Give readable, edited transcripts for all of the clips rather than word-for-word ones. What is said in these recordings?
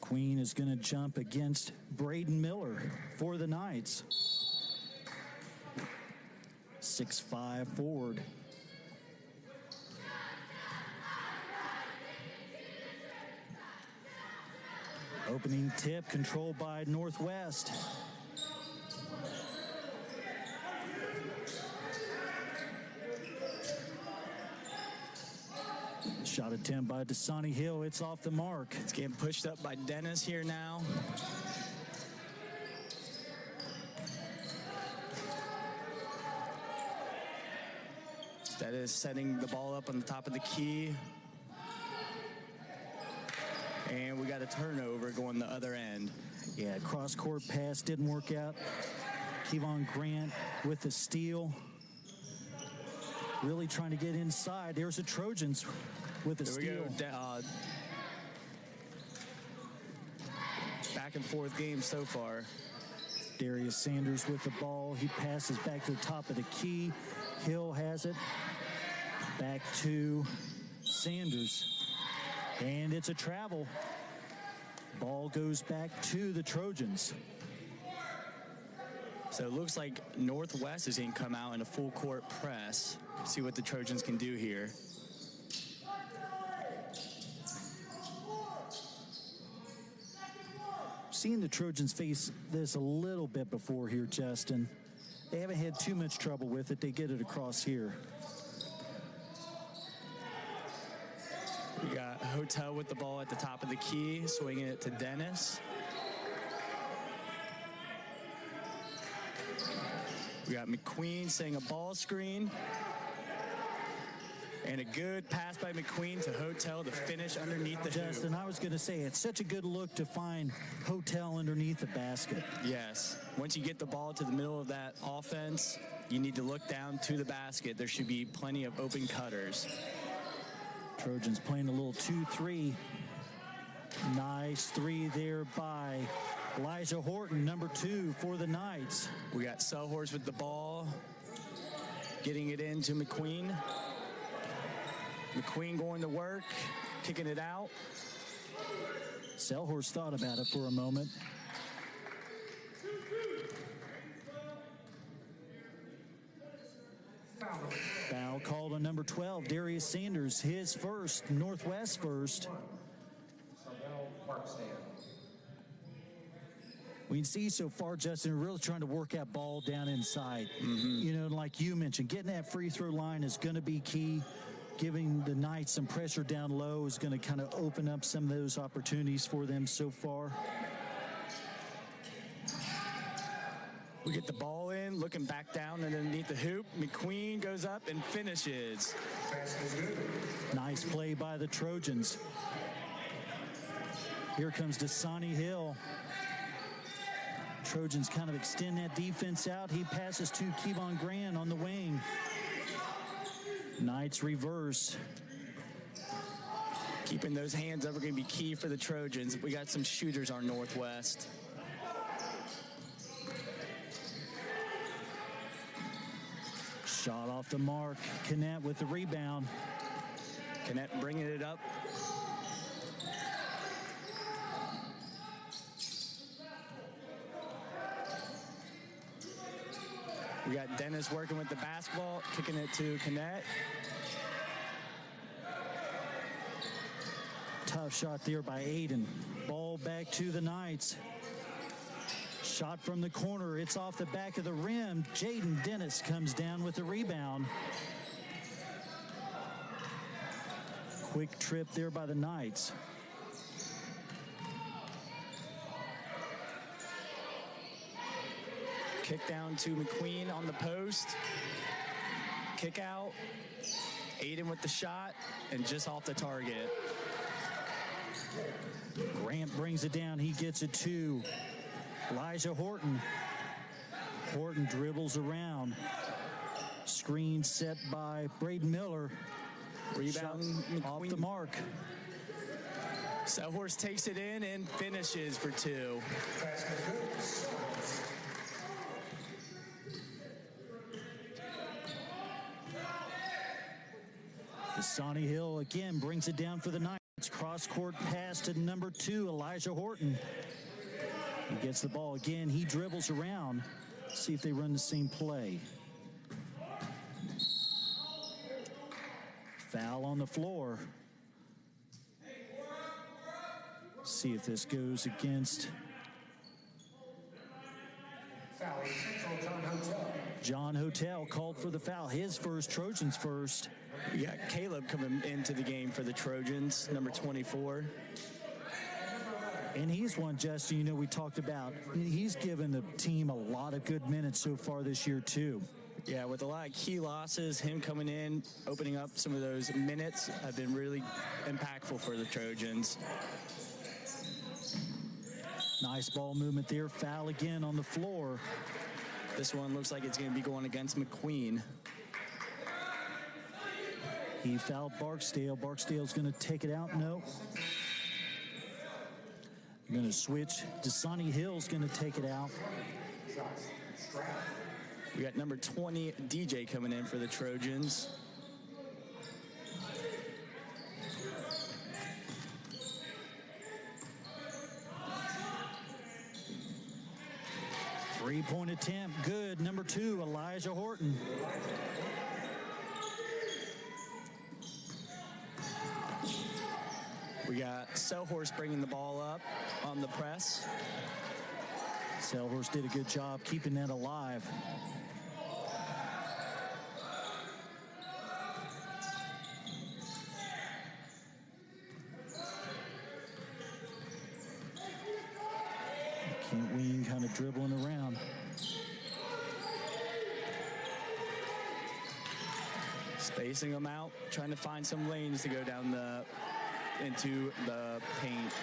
McQueen is going to jump against Braden Miller for the Knights. 6'5" forward. Opening tip controlled by Northwest. Shot attempt by Dasani Hill. It's off the mark. It's getting pushed up by Dennis here now. That is setting the ball up on the top of the key. And we got a turnover going the other end. Yeah, cross-court pass didn't work out. Kevon Grant with the steal. Really trying to get inside. There's the Trojans with the steal. Back and forth game so far. Darius Sanders with the ball. He passes back to the top of the key. Hill has it. Back to Sanders. And it's a travel. Ball goes back to the Trojans. So it looks like Northwest is going to come out in a full court press. See what the Trojans can do here. Seen the Trojans face this a little bit before here, Justin. They haven't had too much trouble with it. They get it across here. We got Hotel with the ball at the top of the key, swinging it to Dennis. We got McQueen setting a ball screen. And a good pass by McQueen to Hotel to finish underneath the hoop. Justin, I was going to say, it's such a good look to find Hotel underneath the basket. Yes. Once you get the ball to the middle of that offense, you need to look down to the basket. There should be plenty of open cutters. Trojans playing a little 2-3. Nice three there by Elijah Horton, number 2 for the Knights. We got Selhorst with the ball, getting it into McQueen. McQueen going to work, kicking it out. Selhorst thought about it for a moment. Foul called on number 12, Darius Sanders, his first, Northwest first. We can see so far, Justin, really trying to work that ball down inside. You know, like you mentioned, getting that free throw line is going to be key. Giving the Knights some pressure down low is going to kind of open up some of those opportunities for them so far. We get the ball in, looking back down underneath the hoop. McQueen goes up and finishes. Nice play by the Trojans. Here comes Dasani Hill. Trojans kind of extend that defense out. He passes to Kevon Grant on the wing. Knights reverse. Keeping those hands up are going to be key for the Trojans. We got some shooters on Northwest. Shot off the mark. Knet with the rebound. Knet bringing it up. We got Dennis working with the basketball, kicking it to Knet. Tough shot there by Aiden. Ball back to the Knights. Shot from the corner. It's off the back of the rim. Jaden Dennis comes down with the rebound. Quick trip there by the Knights. Kick down to McQueen on the post. Kick out. Aiden with the shot and just off the target. Grant brings it down. He gets it to Elijah Horton. Horton dribbles around. Screen set by Braden Miller. Rebound off the mark. Selhorst takes it in and finishes for 2. Dasani Hill again brings it down for the Knights. It's cross-court pass to number 2, Elijah Horton. He gets the ball again. He dribbles around. See if they run the same play. Foul on the floor. See if this goes against John Hotel. Called for the foul. His first, Trojans first. We got Caleb coming into the game for the Trojans, number 24. And he's one, Justin, you know, we talked about. He's given the team a lot of good minutes so far this year, too. Yeah, with a lot of key losses, him coming in, opening up some of those minutes have been really impactful for the Trojans. Nice ball movement there. Foul again on the floor. This one looks like it's going to be going against McQueen. He fouled Barksdale. Barksdale's going to take it out. No. Going to switch. Dasani Hill's going to take it out. We got number 20, DJ, coming in for the Trojans. Three-point attempt. Good. Number 2, Elijah Horton. We got Selhorst bringing the ball up on the press. Selhorst did a good job keeping that alive. Kent Ween kind of dribbling around. Spacing them out, trying to find some lanes to go down into the paint.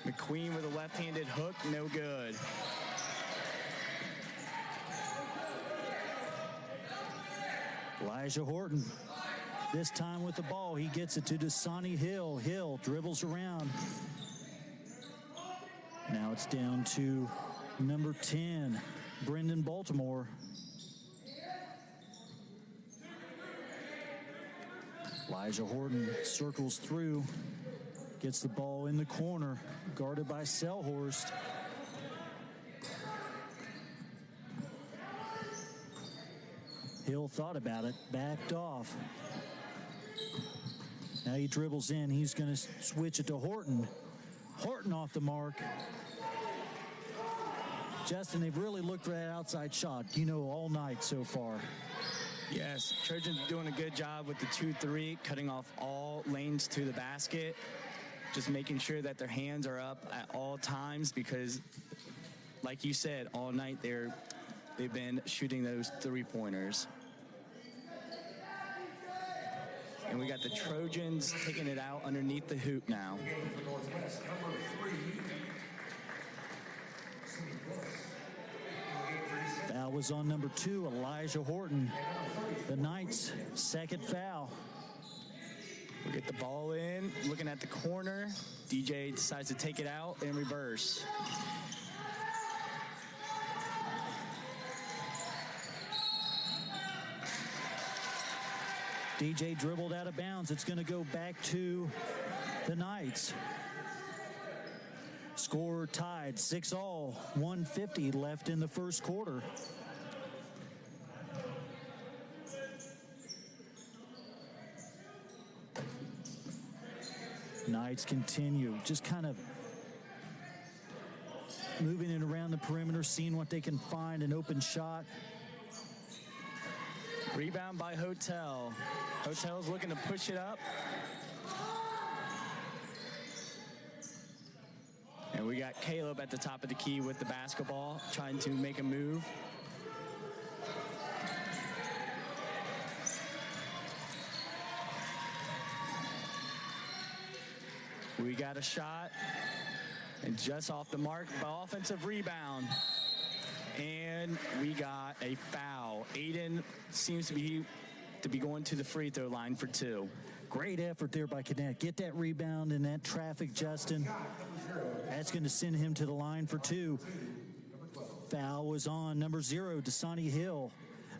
McQueen with a left-handed hook, no good. Elijah Horton, this time with the ball, he gets it to Dasani Hill. Hill dribbles around. Now it's down to number 10, Brendan Baltimore. Elijah Horton circles through, gets the ball in the corner, guarded by Selhorst. Hill thought about it, backed off. Now he dribbles in. He's going to switch it to Horton. Horton off the mark. Justin, they've really looked for that outside shot, you know, all night so far. Yes, Trojans doing a good job with the 2-3, cutting off all lanes to the basket, just making sure that their hands are up at all times because, like you said, all night they've been shooting those three-pointers. And we got the Trojans taking it out underneath the hoop now. Foul was on number 2, Elijah Horton. The Knights' second foul. We get the ball in, looking at the corner. DJ decides to take it out in reverse. DJ dribbled out of bounds. It's going to go back to the Knights. Score tied 6-all, 1:50 left in the first quarter. Knights continue, just kind of moving it around the perimeter, seeing what they can find, an open shot. Rebound by Hotel. Hotel's looking to push it up. And we got Caleb at the top of the key with the basketball, trying to make a move. We got a shot, and just off the mark, offensive rebound. And we got a foul. Aiden seems to be going to the free throw line for 2. Great effort there by Cadet. Get that rebound in that traffic, Justin. That's going to send him to the line for 2. Foul was on number 0, Dasani Hill.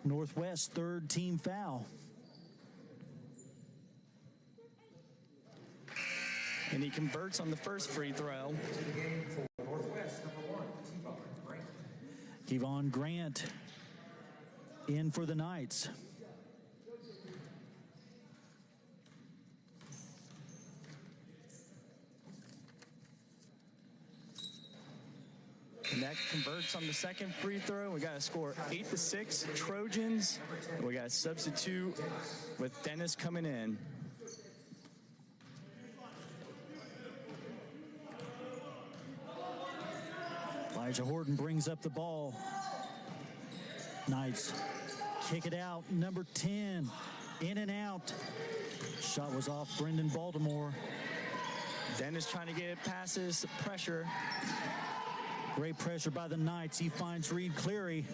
Northwest third team foul. and he converts on the first free throw. Kevon Grant in for the Knights. And that converts on the second free throw. We got to score 8-6 Trojans. We got to substitute with Dennis coming in. Elijah Horton brings up the ball. Knights kick it out. Number 10, in and out. Shot was off Brendan Baltimore. Dennis trying to get it past his pressure. Great pressure by the Knights. He finds Reed Cleary.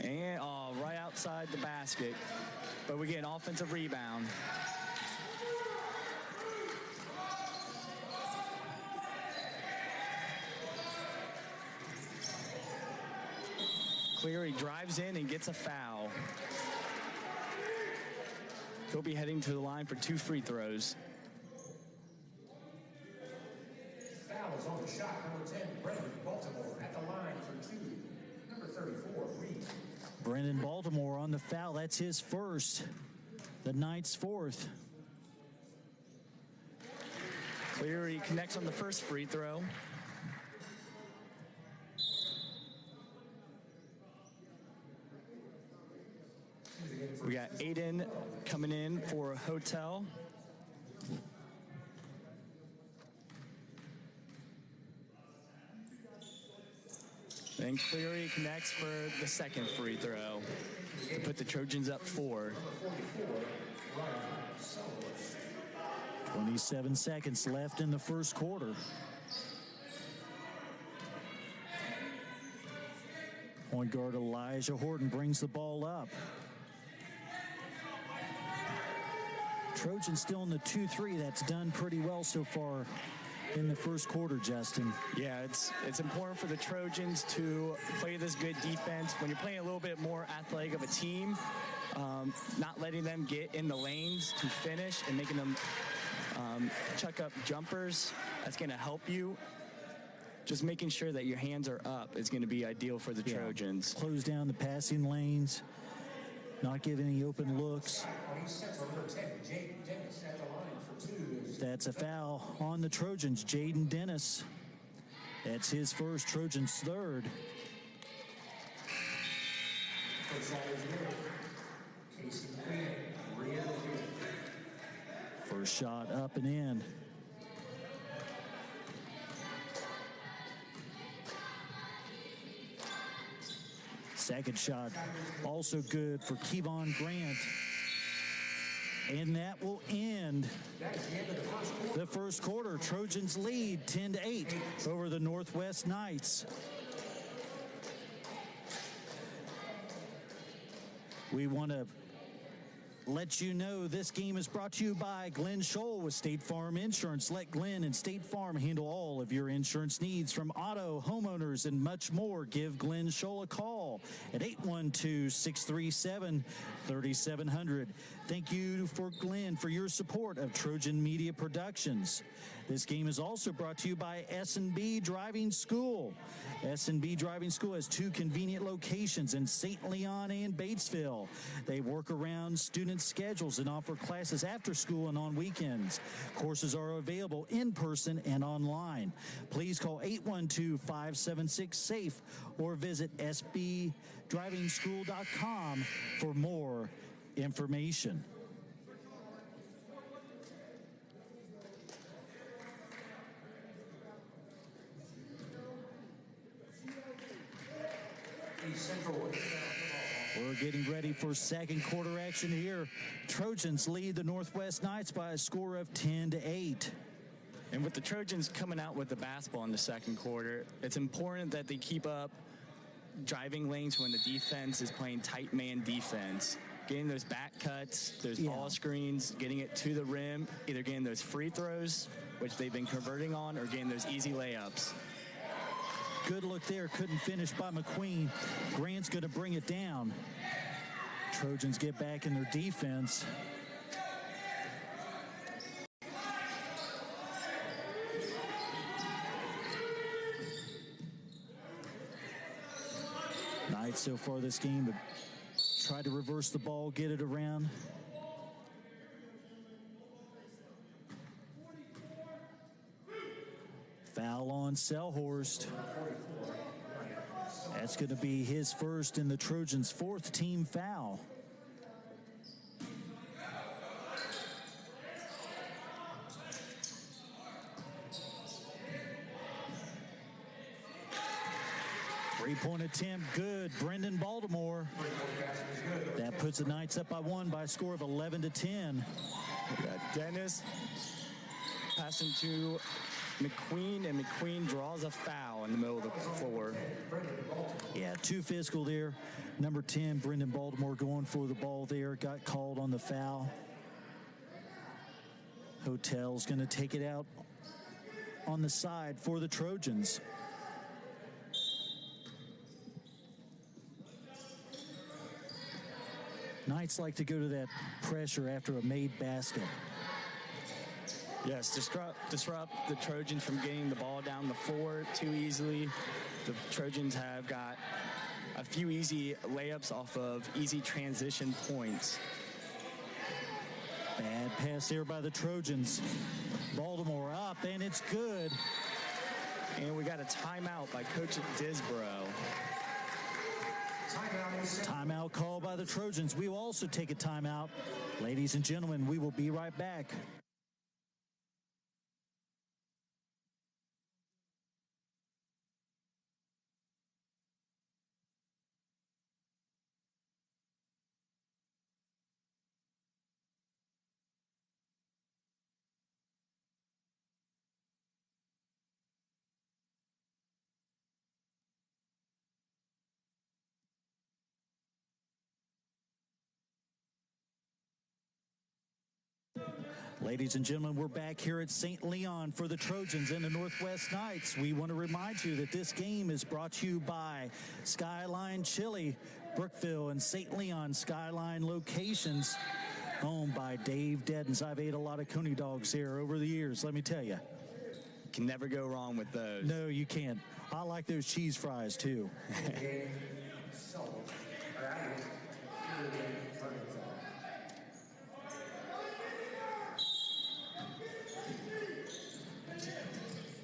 And right outside the basket. But we get an offensive rebound. Cleary drives in and gets a foul. He'll be heading to the line for 2 free throws. Foul is on the shot, number 10, Brendan Baltimore at the line for 2. Number 34, Reed. Brendan Baltimore on the foul. That's his first. The Knights' fourth. Cleary connects on the first free throw. We got Aiden coming in for Hotel. Then Cleary connects for the second free throw to put the Trojans up 4. 27 seconds left in the first quarter. Point guard Elijah Horton brings the ball up. Trojans still in the 2-3. That's done pretty well so far in the first quarter, Justin. Yeah, it's important for the Trojans to play this good defense. When you're playing a little bit more athletic of a team, not letting them get in the lanes to finish and making them chuck up jumpers, that's going to help you. Just making sure that your hands are up is going to be ideal for the Trojans. Close down the passing lanes, not give any open looks. That's a foul on the Trojans. Jaden Dennis. That's his first, Trojans' third. First shot up and in. Second shot also good for Kevon Grant. And that will end the first quarter. Trojans lead 10-8 over the Northwest Knights. We want to let you know this game is brought to you by Glenn Scholl with State Farm Insurance. Let Glenn and State Farm handle all of your insurance needs from auto, homeowners, and much more. Give Glenn Scholl a call at 812-637-3700. Thank you for Glenn for your support of Trojan Media Productions. This game is also brought to you by S&B Driving School. S&B Driving School has 2 convenient locations in St. Leon and Batesville. They work around student schedules and offer classes after school and on weekends. Courses are available in person and online. Please call 812-576-SAFE or visit sbdrivingschool.com for more information. We're getting ready for second quarter action here. Trojans lead the Northwest Knights by a score of 10-8. And with the Trojans coming out with the basketball in the second quarter, it's important that they keep up driving lanes when the defense is playing tight man defense. Getting those back cuts, those ball screens, getting it to the rim, either getting those free throws, which they've been converting on, or getting those easy layups. Good look there, couldn't finish by McQueen. Grant's going to bring it down. Trojans get back in their defense. Knights so far this game, but tried to reverse the ball, get it around. Foul on Selhorst. That's going to be his first and the Trojans' fourth team foul. Three-point attempt, good. Brendan Baltimore. That puts the Knights up by one by a score of 11-10. We got Dennis passing to McQueen, and McQueen draws a foul in the middle of the floor. Yeah, too physical there. Number 10, Brendan Baltimore, going for the ball there. Got called on the foul. Hotel's going to take it out on the side for the Trojans. Knights like to go to that pressure after a made basket. Yes, disrupt the Trojans from getting the ball down the floor too easily. The Trojans have got a few easy layups off of easy transition points. Bad pass there by the Trojans. Baltimore up, and it's good. And we got a timeout by Coach Disbro. Timeout called by the Trojans. We will also take a timeout. Ladies and gentlemen, we will be right back. Ladies and gentlemen, we're back here at St. Leon for the Trojans and the Northwest Knights. We want to remind you that this game is brought to you by Skyline Chili, Brookville and St. Leon Skyline locations, owned by Dave Deddens. I've ate a lot of Coney dogs there over the years, let me tell you. Can never go wrong with those. No, you can't. I like those cheese fries, too.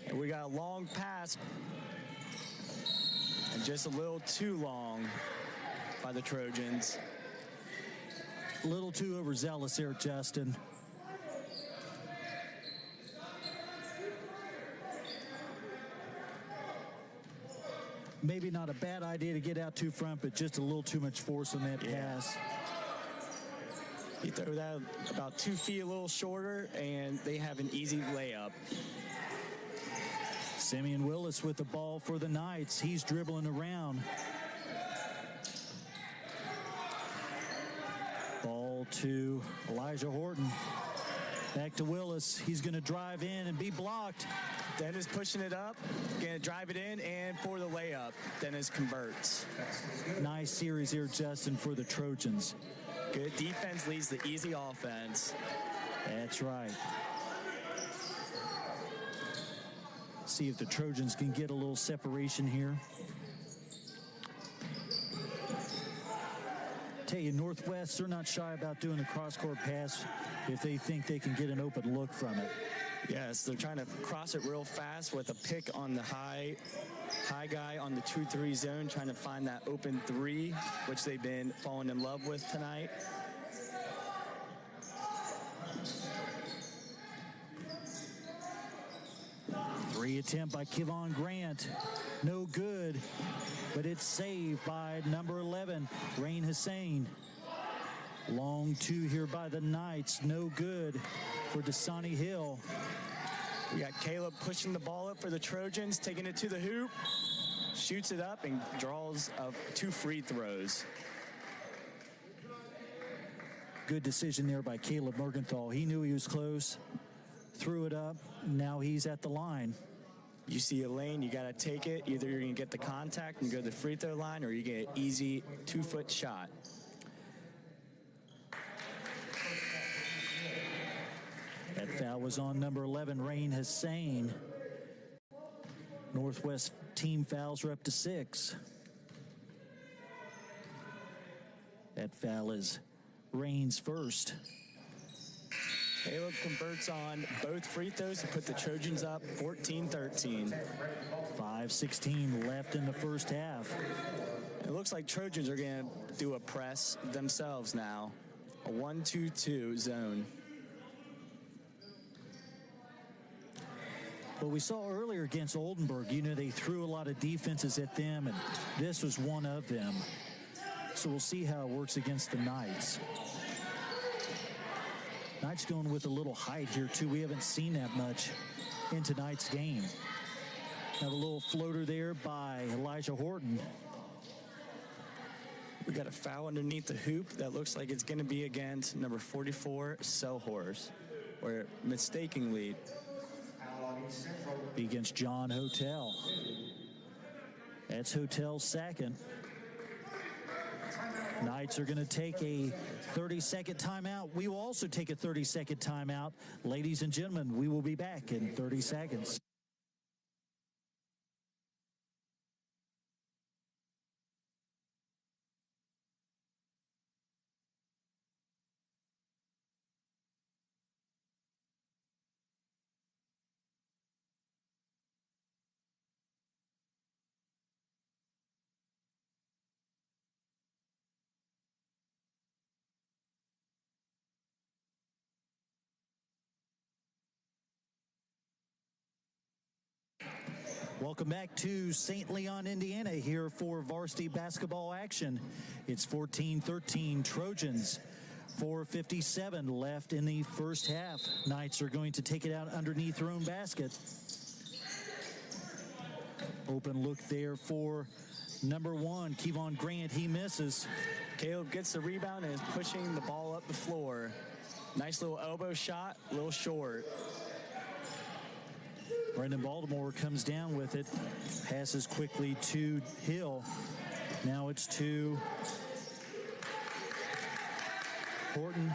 And we got a long pass, and just a little too long by the Trojans. A little too overzealous there, Justin. Maybe not a bad idea to get out too front, but just a little too much force on that pass. You throw that about 2 feet a little shorter, and they have an easy layup. Simeon Willis with the ball for the Knights. He's dribbling around. Ball to Elijah Horton. Back to Willis. He's going to drive in and be blocked. Dennis pushing it up, going to drive it in, and for the layup, Dennis converts. Nice series here, Justin, for the Trojans. Good defense leads the easy offense. That's right. See if the Trojans can get a little separation here. Tell you, Northwest, they're not shy about doing a cross-court pass if they think they can get an open look from it. Yes, they're trying to cross it real fast with a pick on the high guy on the 2-3 zone, trying to find that open three, which they've been falling in love with tonight. Three attempt by Kevon Grant. No good, but it's saved by number 11, Rain Hussein. Long two here by the Knights. No good for Dasani Hill. We got Caleb pushing the ball up for the Trojans, taking it to the hoop, shoots it up, and draws 2 free throws. Good decision there by Caleb Morgenthau. He knew he was close, threw it up, now he's at the line. You see a lane, you got to take it. Either you're going to get the contact and go to the free throw line, or you get an easy 2-foot shot. That foul was on number 11, Rain Hussein. Northwest team fouls are up to 6. That foul is Rain's first. Caleb converts on both free throws to put the Trojans up 14-13. 5:16 left in the first half. It looks like Trojans are going to do a press themselves now. A 1-2-2 zone. What we saw earlier against Oldenburg, they threw a lot of defenses at them, and this was one of them. So we'll see how it works against the Knights. Knights going with a little height here, too. We haven't seen that much in tonight's game. Have a little floater there by Elijah Horton. We got a foul underneath the hoop that looks like it's going to be against number 44, Selhorst, or mistakenly be against John Hotel. That's Hotel's second. Knights are going to take a 30-second timeout. We will also take a 30-second timeout. Ladies and gentlemen, we will be back in 30 seconds. Welcome back to St. Leon, Indiana, here for varsity basketball action. It's 14-13 Trojans. 4:57 left in the first half. Knights are going to take it out underneath their own basket. Open look there for number 1, Kevon Grant. He misses. Caleb gets the rebound and is pushing the ball up the floor. Nice little elbow shot, a little short. Brendan Baltimore comes down with it. Passes quickly to Hill. Now it's to Horton.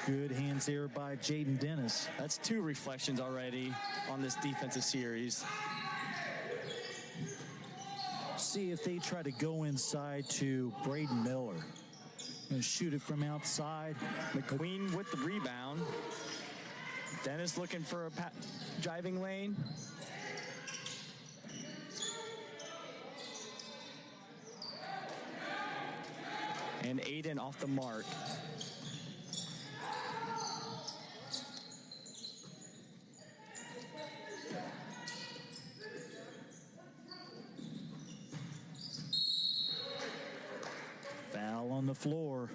Good hands there by Jaden Dennis. That's 2 reflections already on this defensive series. See if they try to go inside to Braden Miller. Gonna shoot it from outside. McQueen with the rebound. Dennis looking for a driving lane. And Aiden off the mark. Foul on the floor.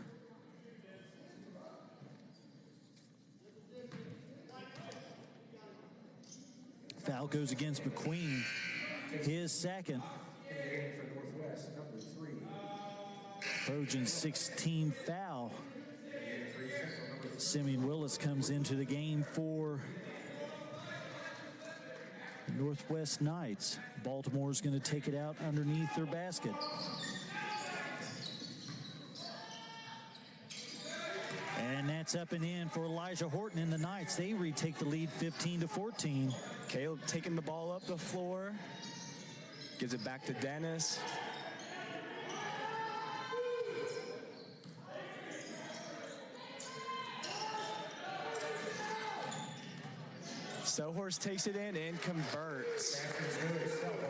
Foul goes against McQueen. His second. Trojans 16 foul. Simeon Willis comes into the game for Northwest Knights. Baltimore's going to take it out underneath their basket. And that's up and in for Elijah Horton and the Knights. They retake the lead 15-14. Caleb taking the ball up the floor. Gives it back to Dennis. Selhorst takes it in and converts.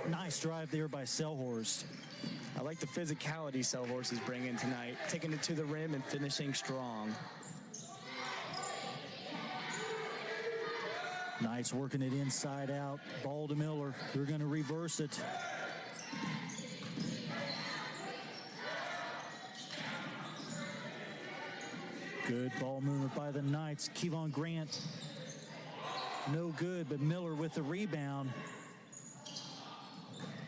Nice drive there by Selhorst. I like the physicality Selhorst is bringing tonight, taking it to the rim and finishing strong. Knights working it inside out. Ball to Miller. They're going to reverse it. Good ball movement by the Knights. Kevon Grant. No good, but Miller with the rebound.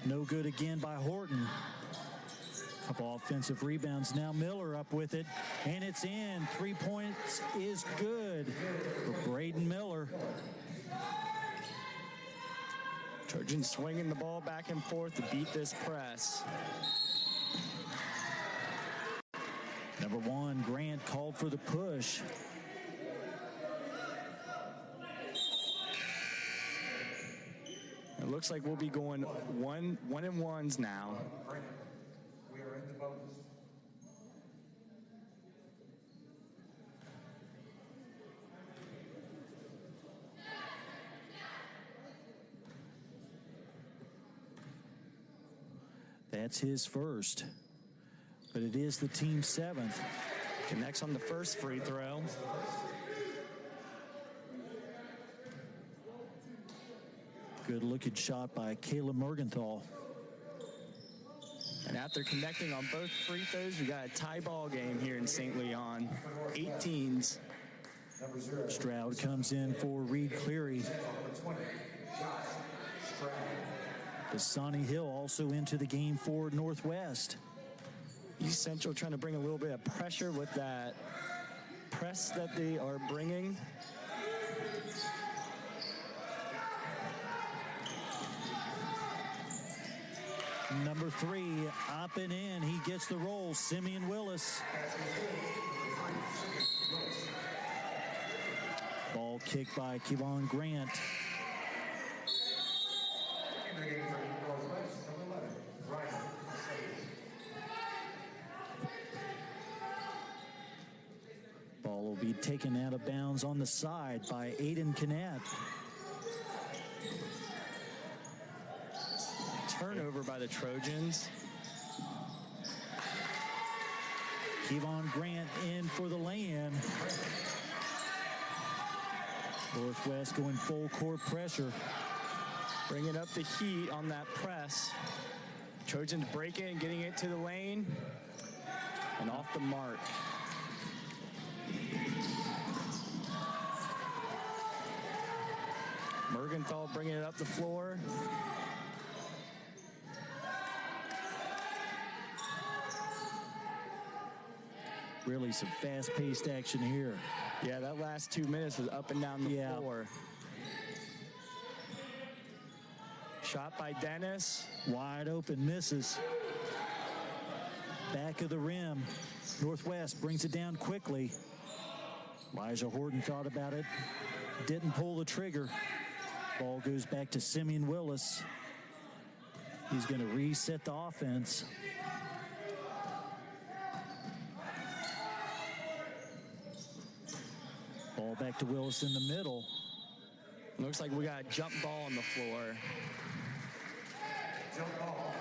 No good again by Horton. Couple offensive rebounds. Now Miller up with it, and it's in. 3 points is good for Braden Miller. Trojans swinging the ball back and forth to beat this press. Number 1, Grant called for the push. looks like we'll be going one and ones now. Brandon, we are in the bonus. That's his first, but it is the team's 7th. Connects on the first free throw. Good looking shot by Caleb Mergenthal. And after connecting on both free throws, we got a tie ball game here in St. Leon. 18s. Stroud comes in for Reed Cleary. Sonny Hill also into the game for Northwest. East Central trying to bring a little bit of pressure with that press that they are bringing. Number 3, up and in. He gets the roll. Simeon Willis. Ball kicked by Kevon Grant. Ball will be taken out of bounds on the side by Aiden Kinnett. Turnover by the Trojans. Kevon Grant in for the lay-in. Northwest going full court pressure. Bringing up the heat on that press. Trojans breaking and getting it to the lane. And off the mark. Mergenthal bringing it up the floor. Really some fast-paced action here. Yeah, that last 2 minutes was up and down the floor. Shot by Dennis. Wide open, misses. Back of the rim. Northwest brings it down quickly. Elijah Horton thought about it. Didn't pull the trigger. Ball goes back to Simeon Willis. He's going to reset the offense. Ball back to Willis in the middle. Looks like we got a jump ball on the floor. Jump ball.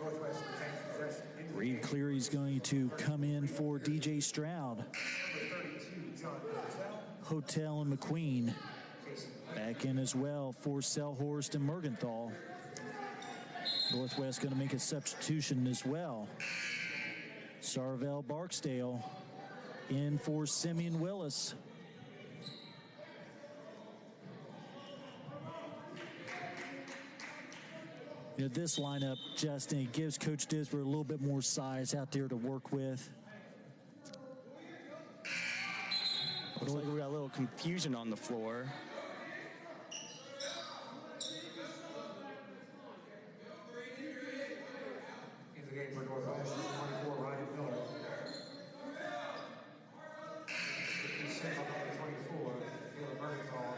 Northwest retains possession. Reed Cleary's going to come in for DJ Stroud. Number 32, John Hotel and McQueen back in as well for Selhorst and Mergenthal. Northwest going to make a substitution as well. Sarvel Barksdale in for Simeon Willis. You know, this lineup, Justin, it gives Coach Disber a little bit more size out there to work with. Looks like we got a little confusion on the floor. In the game for Northwest, 24, Ryan Miller. 56 on number 24, Caleb Mergenthal.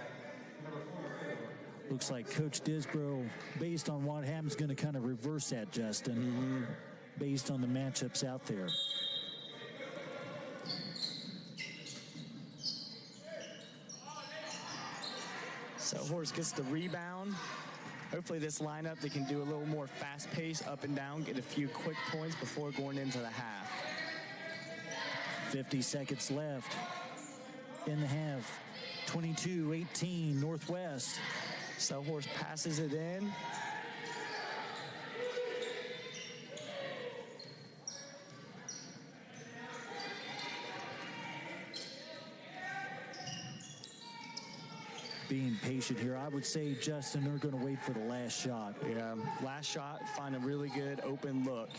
Number 44. Looks like Coach Disbro, based on what happens, going to kind of reverse that, Justin, based on the matchups out there. So Horst gets the rebound. Hopefully this lineup, they can do a little more fast pace, up and down, get a few quick points before going into the half. 50 seconds left in the half. 22-18 Northwest. Selhorst passes it in. Being patient here, I would say, Justin, they're going to wait for the last shot. Yeah, last shot, find a really good open look.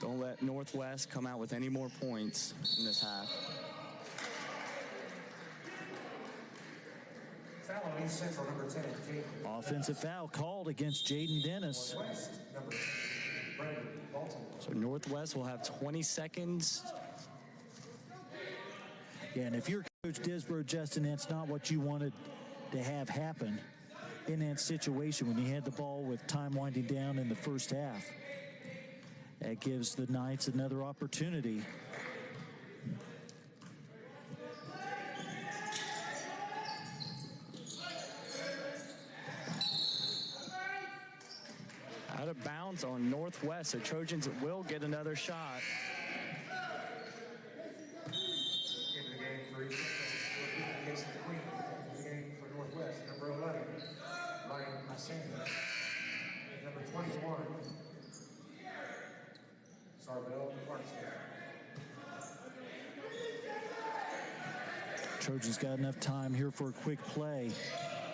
Don't let Northwest come out with any more points in this half. Foul on East Central, number 10, Jaden. Offensive foul called against Jaden Dennis. West, number 10, Brendan Baltimore. So Northwest will have 20 seconds. Yeah, and if you're Coach Disbro, Justin, that's not what you wanted to have happen in that situation when you had the ball with time winding down in the first half. That gives the Knights another opportunity. Out of bounds on Northwest, so Trojans will get another shot. Into the game for East against the Queen. Into the game for Northwest, number 11, Ryan Asante. Number 21, Sarbel Clarkson. Trojans got enough time here for a quick play.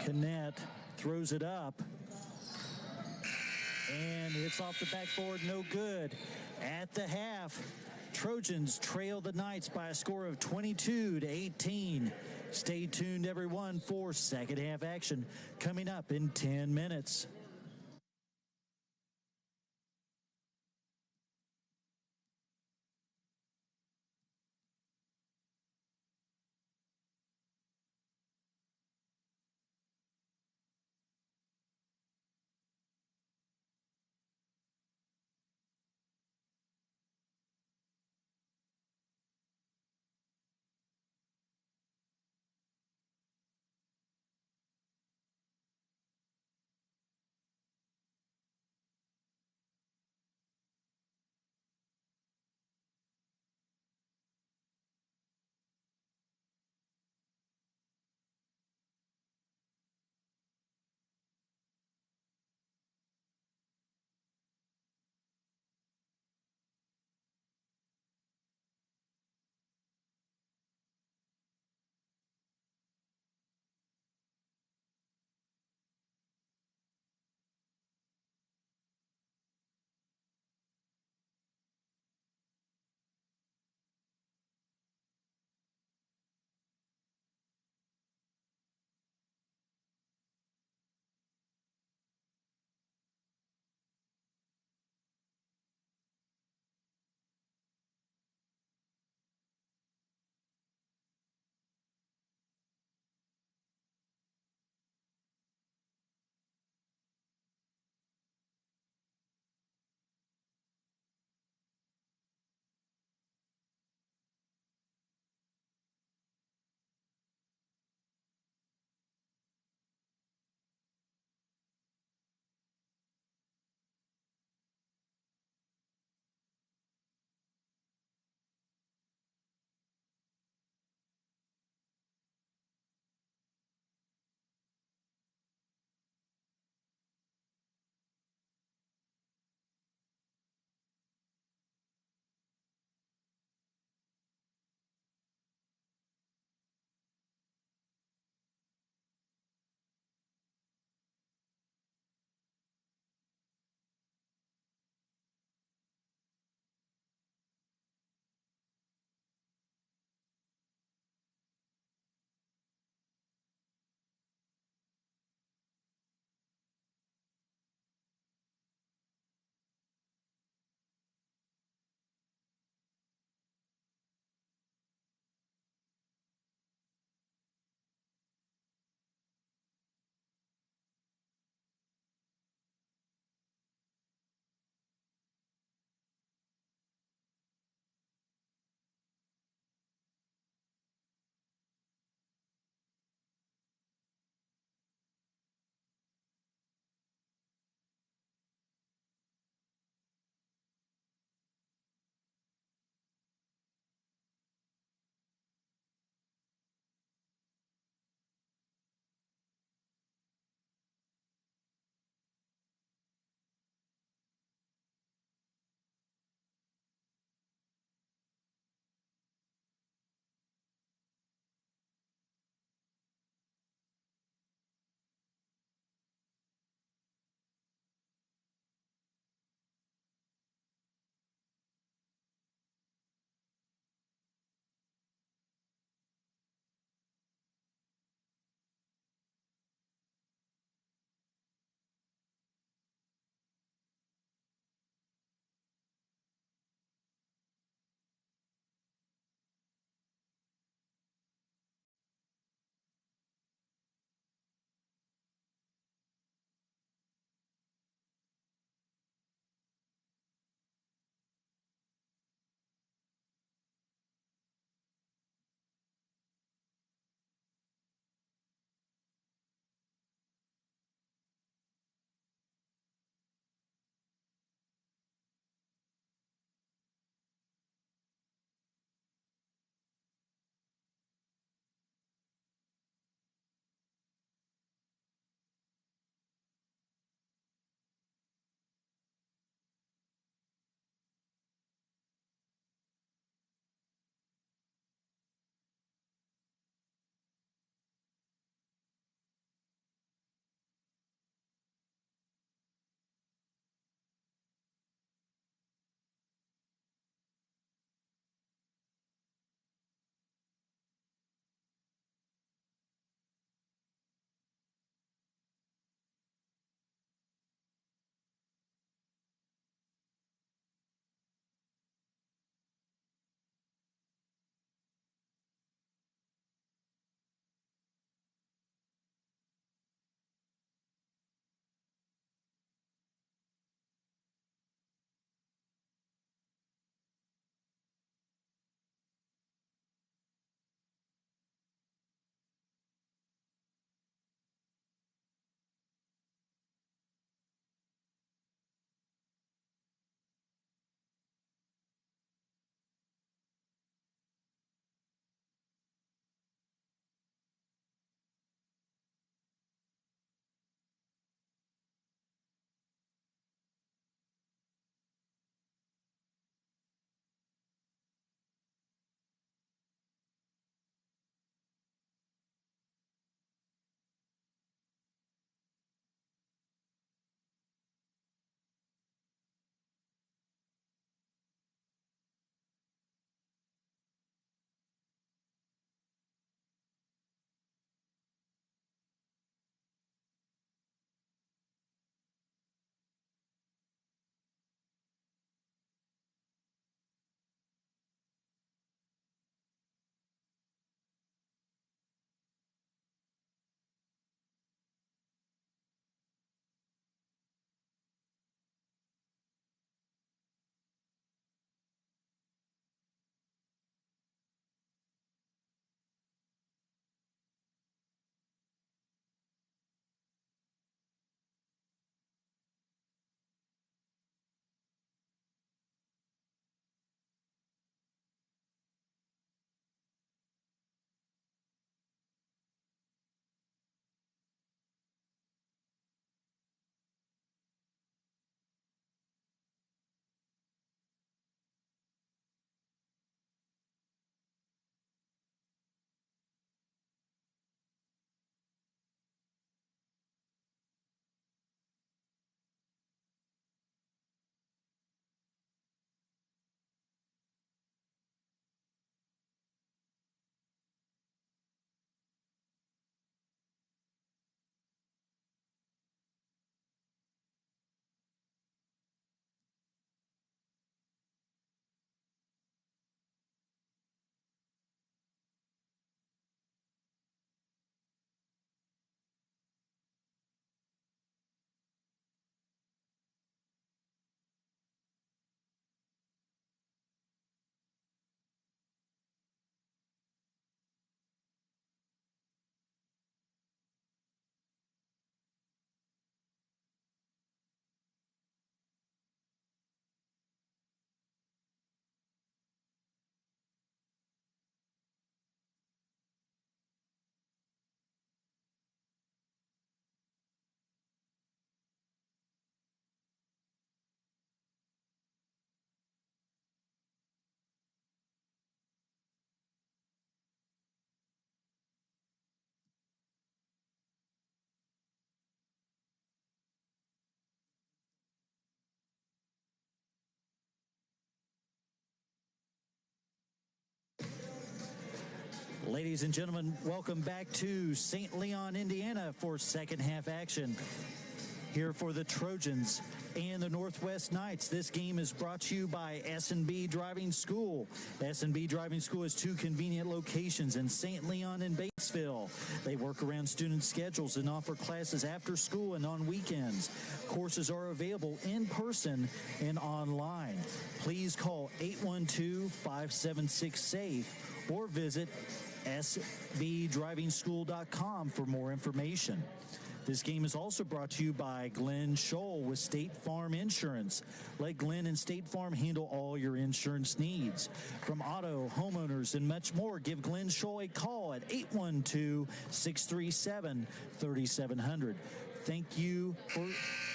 Canet throws it up. And it's off the backboard, no good. At the half, Trojans trail the Knights by a score of 22-18. Stay tuned, everyone, for second half action coming up in 10 minutes. Ladies and gentlemen, welcome back to St. Leon, Indiana for second half action. Here for the Trojans and the Northwest Knights. This game is brought to you by S&B Driving School. S&B Driving School has two convenient locations in St. Leon and Batesville. They work around student schedules and offer classes after school and on weekends. Courses are available in person and online. Please call 812-576-SAFE or visit sbdrivingschool.com for more information. This game is also brought to you by Glenn Scholl with State Farm Insurance. Let Glenn and State Farm handle all your insurance needs. From auto, homeowners, and much more, give Glenn Scholl a call at 812-637-3700. Thank you,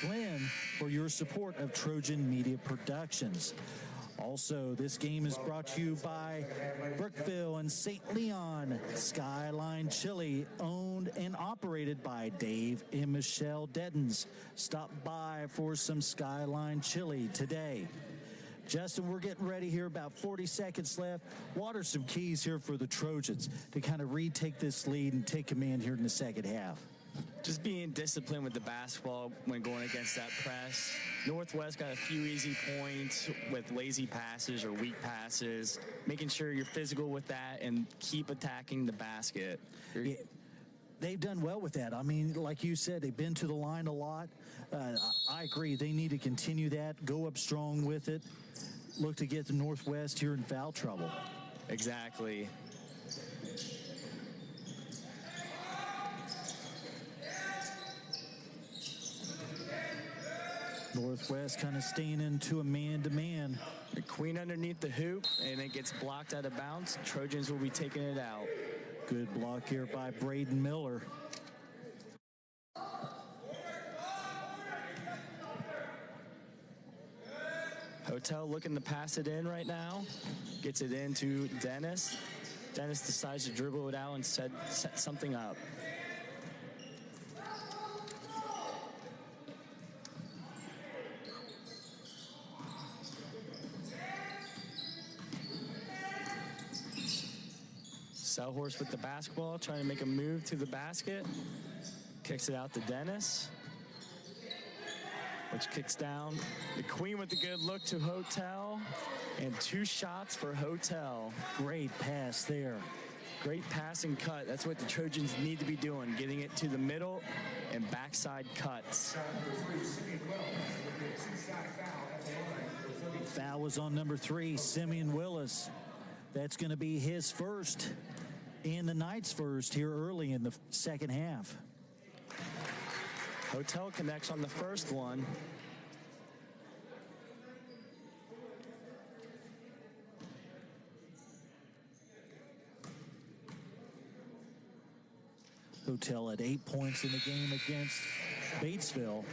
Glenn, for your support of Trojan Media Productions. Also, this game is brought to you by Brookville and St. Leon Skyline Chili, owned and operated by Dave and Michelle Deddens. Stop by for some Skyline Chili today. Justin, we're getting ready here, about 40 seconds left. What are some keys here for the Trojans to kind of retake this lead and take command here in the second half? Just being disciplined with the basketball when going against that press. Northwest got a few easy points with lazy passes or weak passes. Making sure you're physical with that and keep attacking the basket. Yeah, they've done well with that. I mean, like you said, they've been to the line a lot. I agree. They need to continue that, go up strong with it, look to get the Northwest here in foul trouble. Exactly. Northwest kind of staying into a man-to-man. McQueen underneath the hoop, and it gets blocked out of bounds. Trojans will be taking it out. Good block here by Braden Miller. Hotel looking to pass it in right now. Gets it into Dennis. Dennis decides to dribble it out and set something up. Selhorst with the basketball, trying to make a move to the basket. Kicks it out to Dennis, which kicks down. McQueen with a good look to Hotel, and two shots for Hotel. Great pass there. Great pass and cut. That's what the Trojans need to be doing, getting it to the middle and backside cuts. Foul was on number 3, Simeon Willis. That's going to be his first and the Knights' first here early in the second half. Hotel connects on the first one. Hotel at 8 points in the game against Batesville.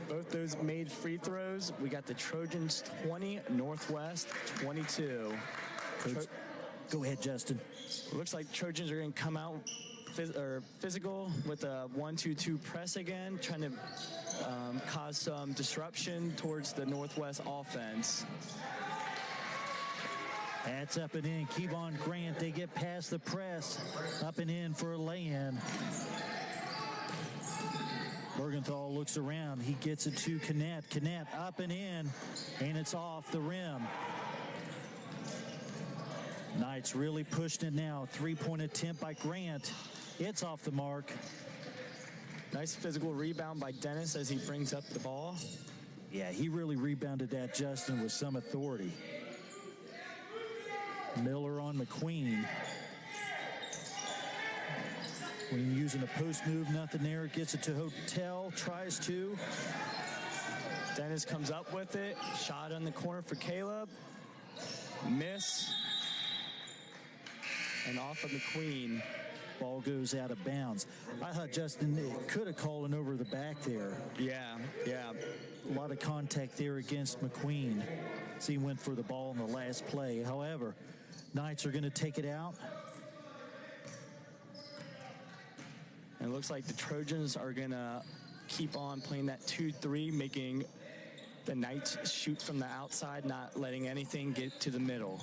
Both those made free throws. We got the Trojans 20, Northwest 22. Go ahead, Justin. Looks like Trojans are going to come out physical with a 1-2-2 press again, trying to cause some disruption towards the Northwest offense. That's up and in. Kevon Grant, they get past the press. Up and in for a lay-in. Bergenthal looks around. He gets it to Knet. Knet up and in, and it's off the rim. Knights really pushed it now. Three-point attempt by Grant. It's off the mark. Nice physical rebound by Dennis as he brings up the ball. Yeah, he really rebounded that, Justin, with some authority. Miller on McQueen. When using a post move, nothing there. Gets it to Hotel, tries to. Dennis comes up with it. Shot on the corner for Caleb. Miss. And off of McQueen. Ball goes out of bounds. I thought Justin could have called it over the back there. Yeah. A lot of contact there against McQueen. So he went for the ball in the last play. However, Knights are going to take it out. And it looks like the Trojans are going to keep on playing that 2-3, making the Knights shoot from the outside, not letting anything get to the middle.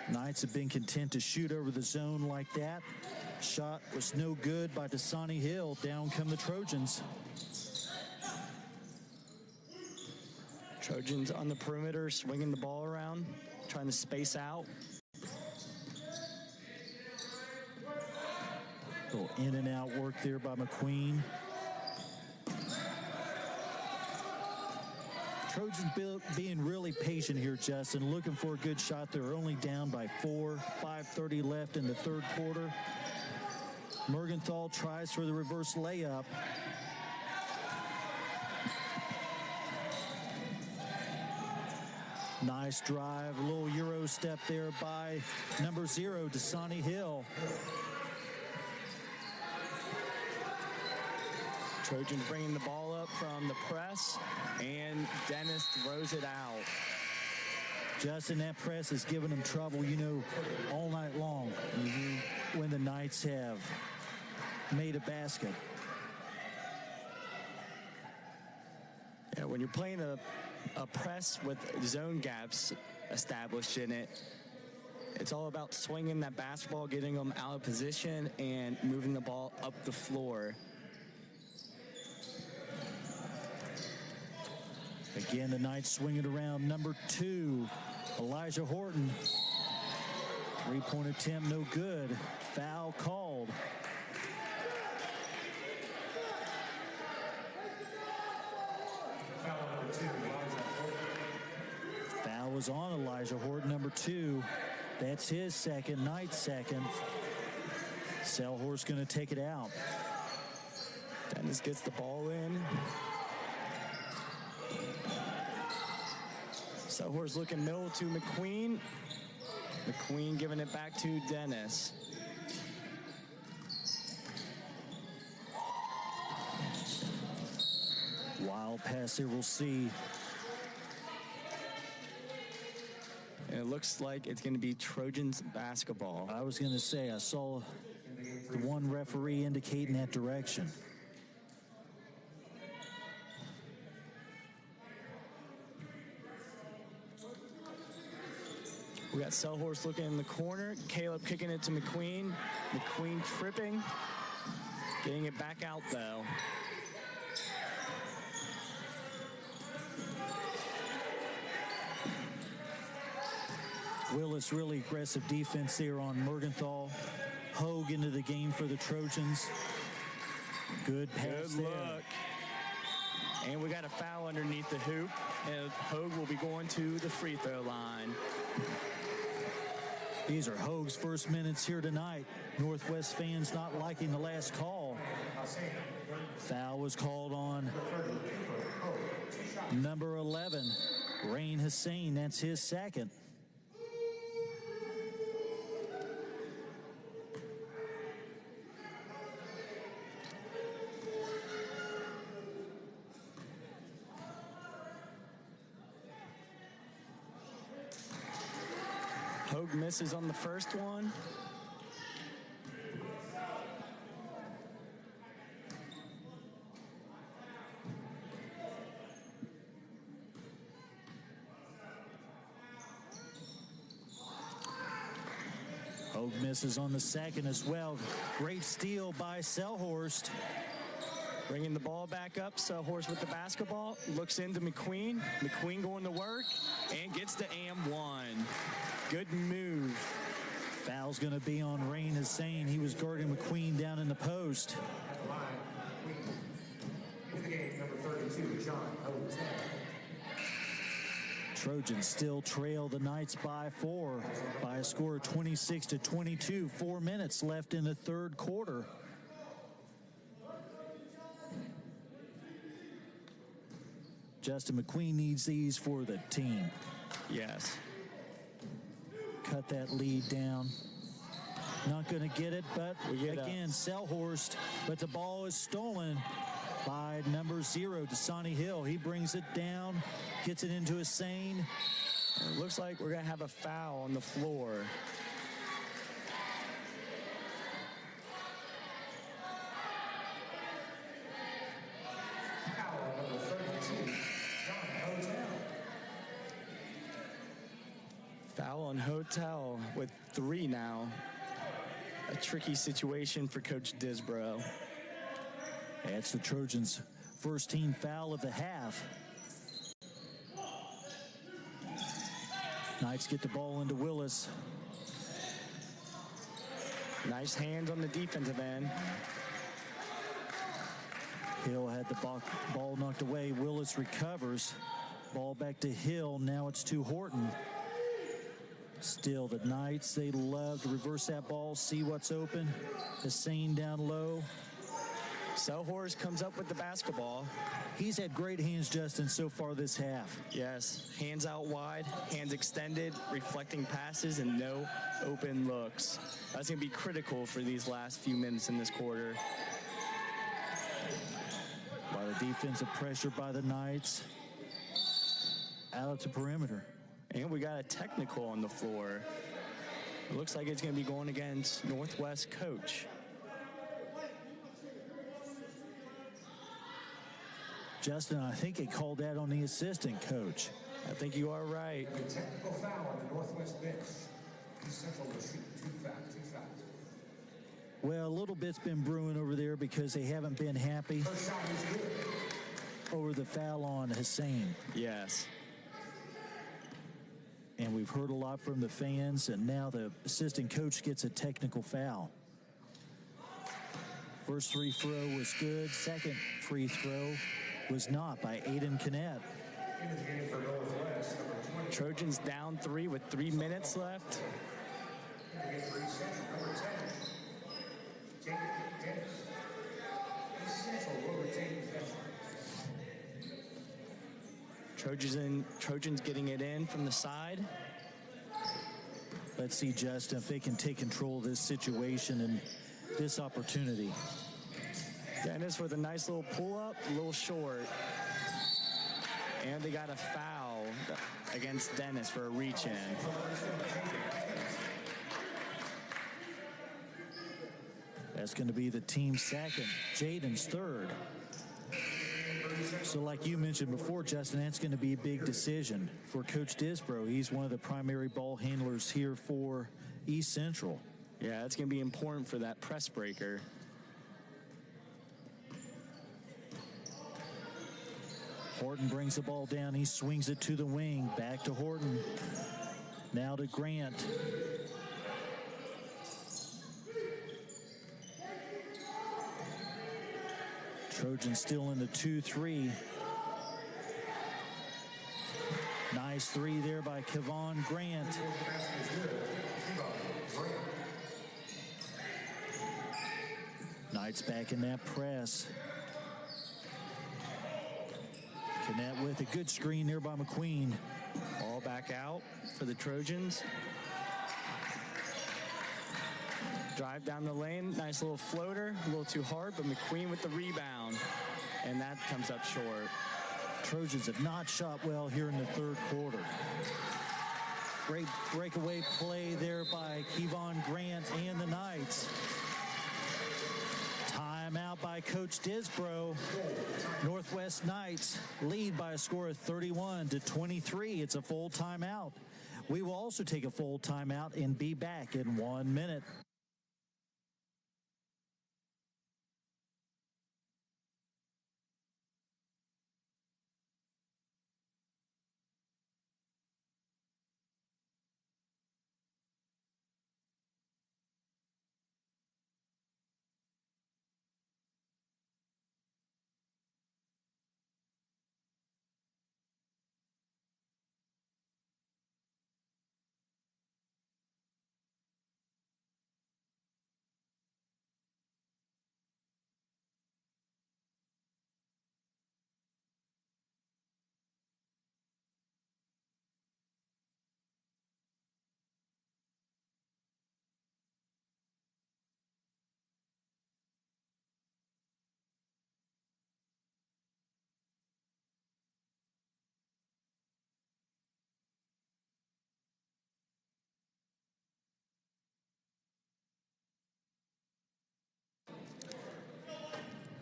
Knights have been content to shoot over the zone like that. Shot was no good by Dasani Hill. Down come the Trojans. Trojans on the perimeter, swinging the ball around, trying to space out. Little in and out work there by McQueen. Trojans being really patient here, Justin, looking for a good shot. They're only down by 4, 5:30 left in the third quarter. Mergenthal tries for the reverse layup. Nice drive, a little Euro step there by number 0, Dasani Hill. Trojans bringing the ball up from the press, and Dennis throws it out. Justin, that press has given them trouble, you know, all night long when the Knights have made a basket. Yeah, when you're playing a press with zone gaps established in it, it's all about swinging that basketball, getting them out of position, and moving the ball up the floor. Again, the Knights swing it around. Number 2, Elijah Horton. Three-point attempt, no good. Foul called. Foul was on Elijah Horton, number 2. That's his second, Knight's second. Selhorst going to take it out. Dennis gets the ball in. Selhorst looking middle to McQueen. McQueen giving it back to Dennis. Wild pass here, we'll see. And it looks like it's going to be Trojans basketball. I was going to say, I saw the one referee indicating that direction. We got Selhorst looking in the corner. Caleb kicking it to McQueen. McQueen tripping. Getting it back out, though. Willis, really aggressive defense there on Mergenthal. Hogue into the game for the Trojans. Good pass Good there. look. And we got a foul underneath the hoop. And Hogue will be going to the free throw line. These are Hogue's first minutes here tonight. Northwest fans not liking the last call. Foul was called on number 11, Rain Hussein. That's his second. Hogue misses on the first one. Hogue misses on the second as well. Great steal by Selhorst. Bringing the ball back up. Selhorst with the basketball. Looks into McQueen. McQueen going to work and gets the and one. Good move. Foul's going to be on Rain Hussein. He was guarding McQueen down in the post. Into the game, number 32, John Oates. Trojans still trail the Knights by 4 by a score of 26-22. 4 minutes left in the third quarter. Justin, McQueen needs these for the team. Yes. Cut that lead down. Not going to get it, but again, Selhorst. But the ball is stolen by number 0, Dasani Hill. He brings it down, gets it into Hussein. It looks like we're going to have a foul on the floor. Foul on Hotel with 3 now. A tricky situation for Coach Disbro. That's the Trojans' first team foul of the half. Knights get the ball into Willis. Nice hands on the defensive end. Hill had the ball knocked away. Willis recovers. Ball back to Hill. Now it's to Horton. Still the Knights, they love to reverse that ball, see what's open. Hussein down low. Selhorst comes up with the basketball. He's had great hands, Justin, so far this half. Yes, hands out wide, hands extended, reflecting passes, and no open looks. That's going to be critical for these last few minutes in this quarter. A lot of defensive pressure by the Knights. Out to perimeter. And we got a technical on the floor. It looks like it's going to be going against Northwest coach. Justin, I think they called that on the assistant coach. I think you are right. A technical foul on the Northwest bench. East Central will shoot two fouls. Well, a little bit's been brewing over there because they haven't been happy First shot is good. over the foul on Hussein. Yes. And we've heard a lot from the fans, and now the assistant coach gets a technical foul. First free throw was good. Second free throw was not by Aiden Kinnett. Into the game for Northwest, number 20. Trojans down 3 with 3 minutes left. Into the game for East Central, number 10. Jacob Dennis. East Central will retain possession. Trojans getting it in from the side. Let's see, Justin, if they can take control of this situation and this opportunity. Dennis with a nice little pull-up, a little short. And they got a foul against Dennis for a reach-in. That's going to be the team's second. Jaden's third. So like you mentioned before, Justin, that's going to be a big decision for Coach Disbro. He's one of the primary ball handlers here for East Central. Yeah, it's going to be important for that press breaker. Horton brings the ball down. He swings it to the wing. Back to Horton. Now to Grant. Trojans still in the 2-3. Nice three there by Kevon Grant. Knights back in that press. Kinnett with a good screen there by McQueen. Ball back out for the Trojans. Drive down the lane, nice little floater, a little too hard, but McQueen with the rebound, and that comes up short. Trojans have not shot well here in the third quarter. Great breakaway play there by Kevon Grant and the Knights. Timeout by Coach Disbro. Northwest Knights lead by a score of 31-23. It's a full timeout. We will also take a full timeout and be back in 1 minute.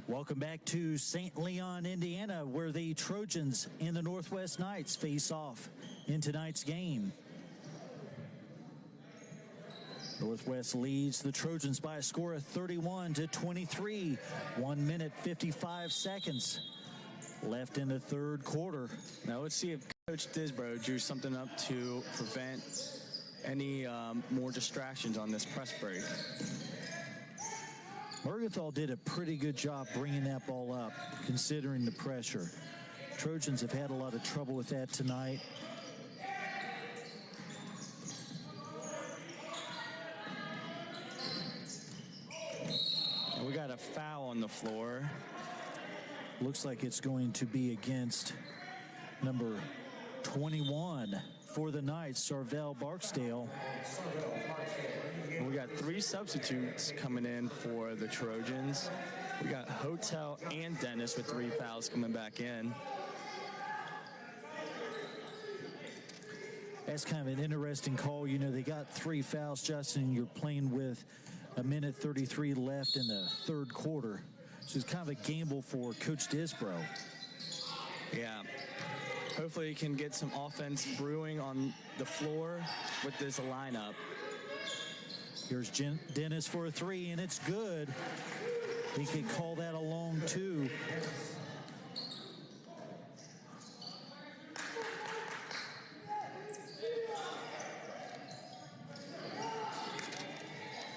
Welcome back to St. Leon, Indiana, where the Trojans and the Northwest Knights face off in tonight's game. Northwest leads the Trojans by a score of 31-23. 1 minute, 55 seconds left in the third quarter. Now let's see if Coach Disbro drew something up to prevent any more distractions on this press break. Morgenthau did a pretty good job bringing that ball up, considering the pressure. Trojans have had a lot of trouble with that tonight. And we got a foul on the floor. Looks like it's going to be against number 21 for the Knights, Sarvel Barksdale. We got 3 substitutes coming in for the Trojans. We got Hotel and Dennis with 3 fouls coming back in. That's kind of an interesting call. You know, they got 3 fouls, Justin. You're playing with a minute 33 left in the third quarter. So it's kind of a gamble for Coach Disbro. Yeah. Hopefully he can get some offense brewing on the floor with this lineup. Here's Dennis for a 3, and it's good. He could call that a long 2.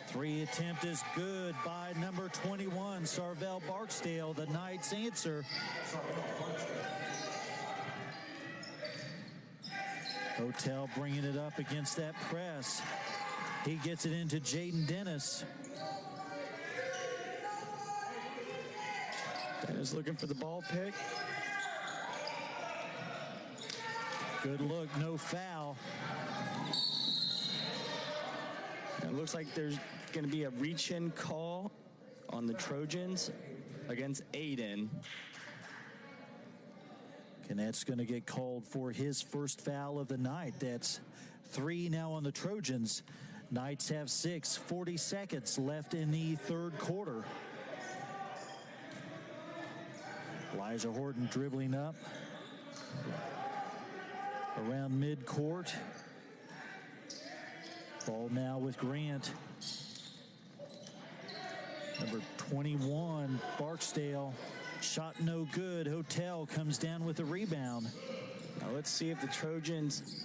Three attempt is good by number 21, Sarvel Barksdale. The Knights answer. Hotel bringing it up against that press. He gets it into Jaden Dennis. Dennis looking for the ball pick. Good look, no foul. It looks like there's going to be a reach-in call on the Trojans against Aiden. Cannett's going to get called for his first foul of the night. That's 3 now on the Trojans. Knights have 6, 40 seconds left in the third quarter. Elijah Horton dribbling up around midcourt. Ball now with Grant. Number 21, Barksdale. Shot no good. Hotel comes down with a rebound. Now let's see if the Trojans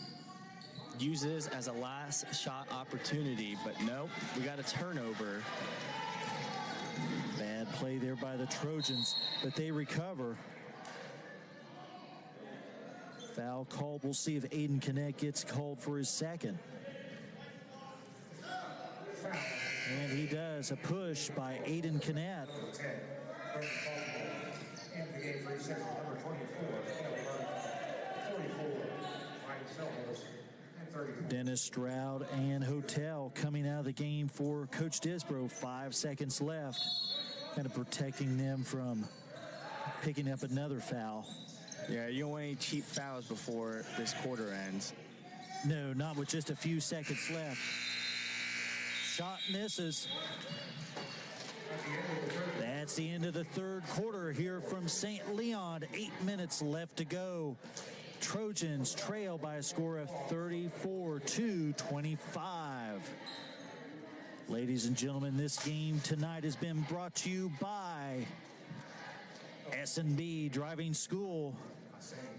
use this as a last shot opportunity, but no, we got a turnover. Bad play there by the Trojans, but they recover. Foul called. We'll see if Aiden Cannett gets called for his second. And he does. A push by Aiden Cannett. Dennis Stroud and Hotel coming out of the game for Coach Disbro. 5 seconds left. Kind of protecting them from picking up another foul. Yeah, you don't want any cheap fouls before this quarter ends. No, not with just a few seconds left. Shot misses. That's the end of the third quarter here from St. Leon. 8 minutes left to go. Trojans trail by a score of 34-25. Ladies and gentlemen, this game tonight has been brought to you by S&B Driving School.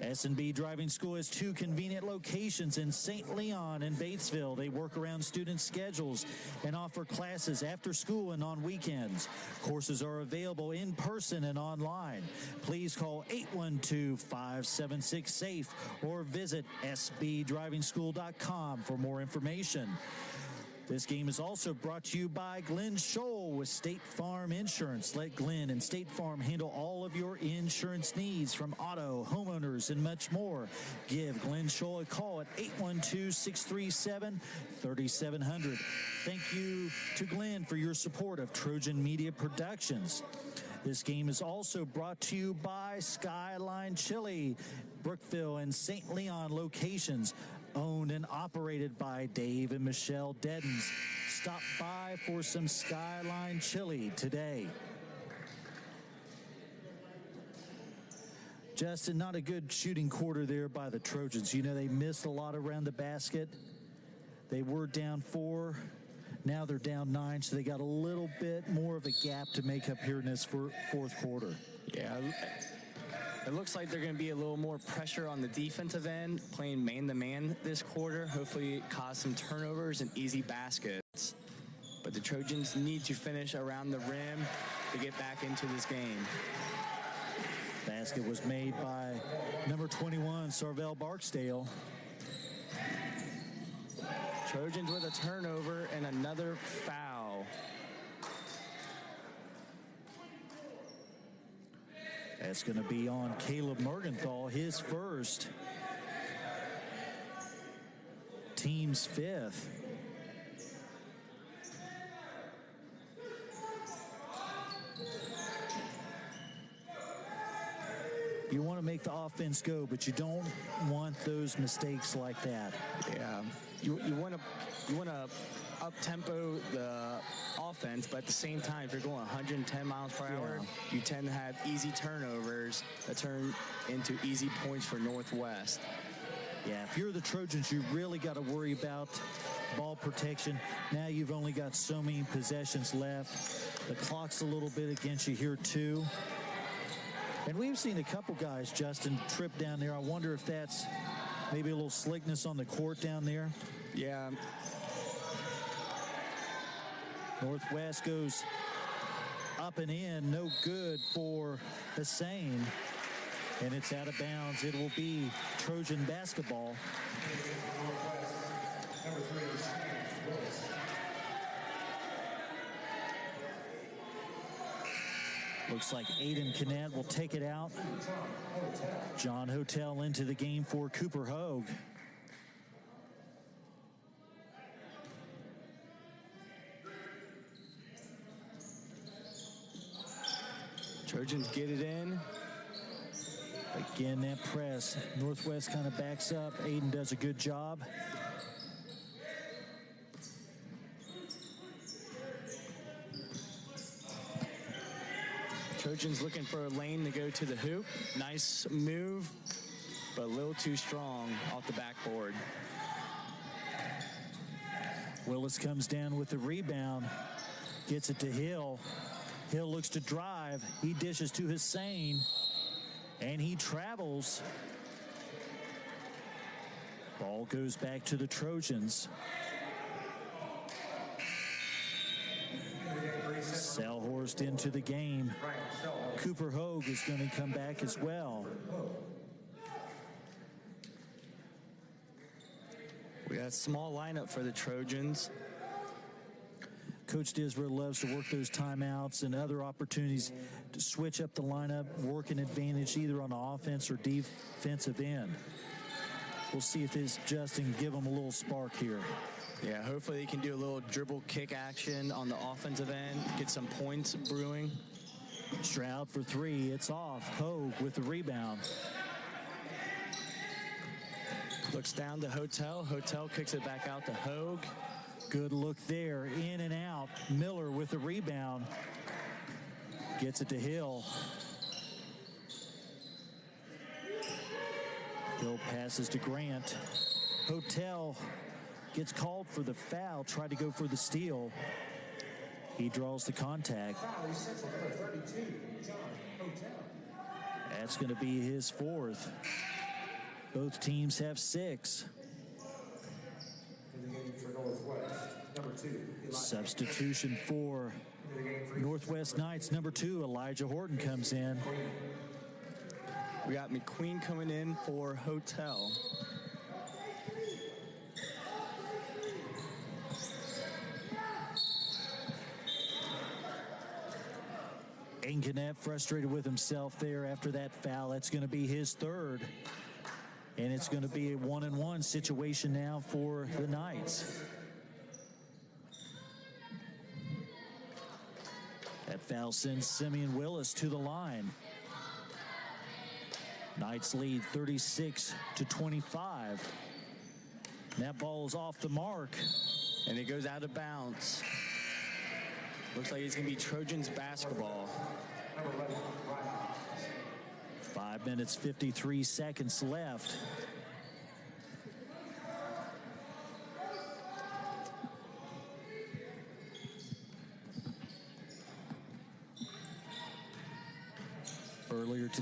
S&B Driving School has 2 convenient locations in St. Leon and Batesville. They work around student schedules and offer classes after school and on weekends. Courses are available in person and online. Please call 812-576-SAFE or visit sbdrivingschool.com for more information. This game is also brought to you by Glenn Scholl with State Farm Insurance. Let Glenn and State Farm handle all of your insurance needs, from auto, homeowners, and much more. Give Glenn Scholl a call at 812-637-3700. Thank you to Glenn for your support of Trojan Media Productions. This game is also brought to you by Skyline Chili, Brookville and St. Leon locations. Owned and operated by Dave and Michelle Deddens. Stop by for some Skyline Chili today. Justin, not a good shooting quarter there by the Trojans. You know, they missed a lot around the basket. They were down 4. Now they're down 9, so they got a little bit more of a gap to make up here in this fourth quarter. Yeah, it looks like they're going to be a little more pressure on the defensive end, playing man-to-man this quarter. Hopefully cause some turnovers and easy baskets. But the Trojans need to finish around the rim to get back into this game. Basket was made by number 21, Sarvel Barksdale. Trojans with a turnover and another foul. That's going to be on Caleb Mergenthal, his first. Team's 5th. You want to make the offense go, but you don't want those mistakes like that. Yeah, you want to up tempo the offense, but at the same time, if you're going 110 miles per hour, you tend to have easy turnovers that turn into easy points for Northwest. Yeah, if you're the Trojans, you really got to worry about ball protection. Now you've only got so many possessions left. The clock's a little bit against you here too. And we've seen a couple guys, Justin, trip down there. I wonder if that's maybe a little slickness on the court down there. Yeah. Northwest goes up and in, no good for Hussein. And it's out of bounds. It will be Trojan basketball. Number 3 is Willis. Looks like Aiden Kinnett will take it out. John Hotel into the game for Cooper Hogue. Trojans get it in. Again, that press. Northwest kind of backs up. Aiden does a good job. Trojans looking for a lane to go to the hoop. Nice move, but a little too strong off the backboard. Willis comes down with the rebound. Gets it to Hill. Hill looks to drive. He dishes to Hussein. And he travels. Ball goes back to the Trojans. Selhorst into the game. Cooper Hogue is going to come back as well. We got a small lineup for the Trojans. Coach Disbrow loves to work those timeouts and other opportunities to switch up the lineup, work an advantage either on the offense or defensive end. We'll see if this Justin can give them a little spark here. Yeah, hopefully he can do a little dribble kick action on the offensive end, get some points brewing. Stroud for 3. It's off. Hogue with the rebound. Looks down to Hotel. Hotel kicks it back out to Hogue. Good look there. In and out. Miller with the rebound. Gets it to Hill. Hill passes to Grant. Hotel gets called for the foul. Tried to go for the steal. He draws the contact. That's going to be his 4th. Both teams have 6. In the game for Northwest, number 2. Substitution for Northwest Knights, number 2, Elijah Horton comes in. We got McQueen coming in for Hotel. Aiken frustrated with himself there after that foul. That's going to be his 3rd. And it's going to be a 1-and-1 situation now for the Knights. That foul sends Simeon Willis to the line. Knights lead 36-25. That ball is off the mark. And it goes out of bounds. Looks like it's going to be Trojans basketball. 5 minutes, 53 seconds left.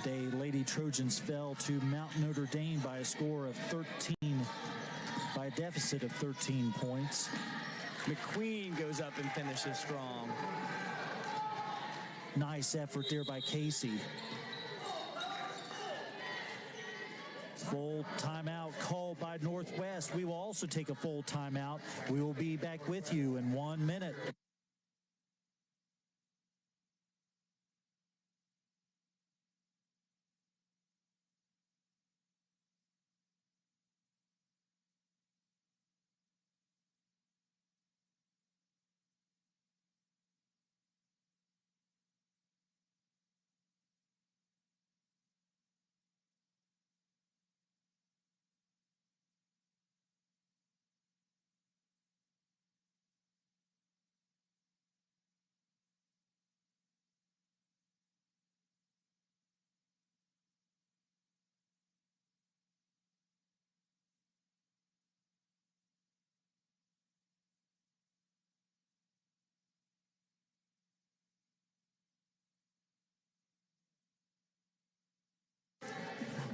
today. Lady Trojans fell to Mount Notre Dame by a score of 13, by a deficit of 13 points. McQueen goes up and finishes strong. Nice effort there by Casey. Full timeout called by Northwest. We will also take a full timeout. We will be back with you in 1 minute.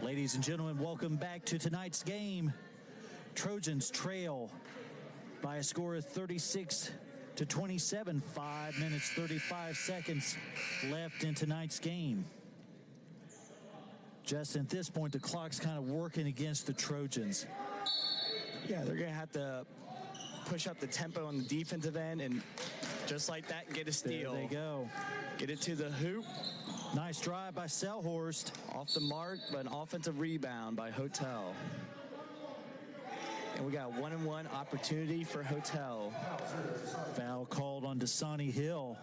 Ladies and gentlemen, welcome back to tonight's game. Trojans trail by a score of 36-27. 5 minutes, 35 seconds left in tonight's game. Justin, at this point, the clock's kind of working against the Trojans. Yeah, they're going to have to push up the tempo on the defensive end and just like that, get a steal. There they go. Get it to the hoop. Nice drive by Selhorst. Off the mark, but an offensive rebound by Hotel. And we got a 1-and-1 opportunity for Hotel. Foul called on Dasani Hill.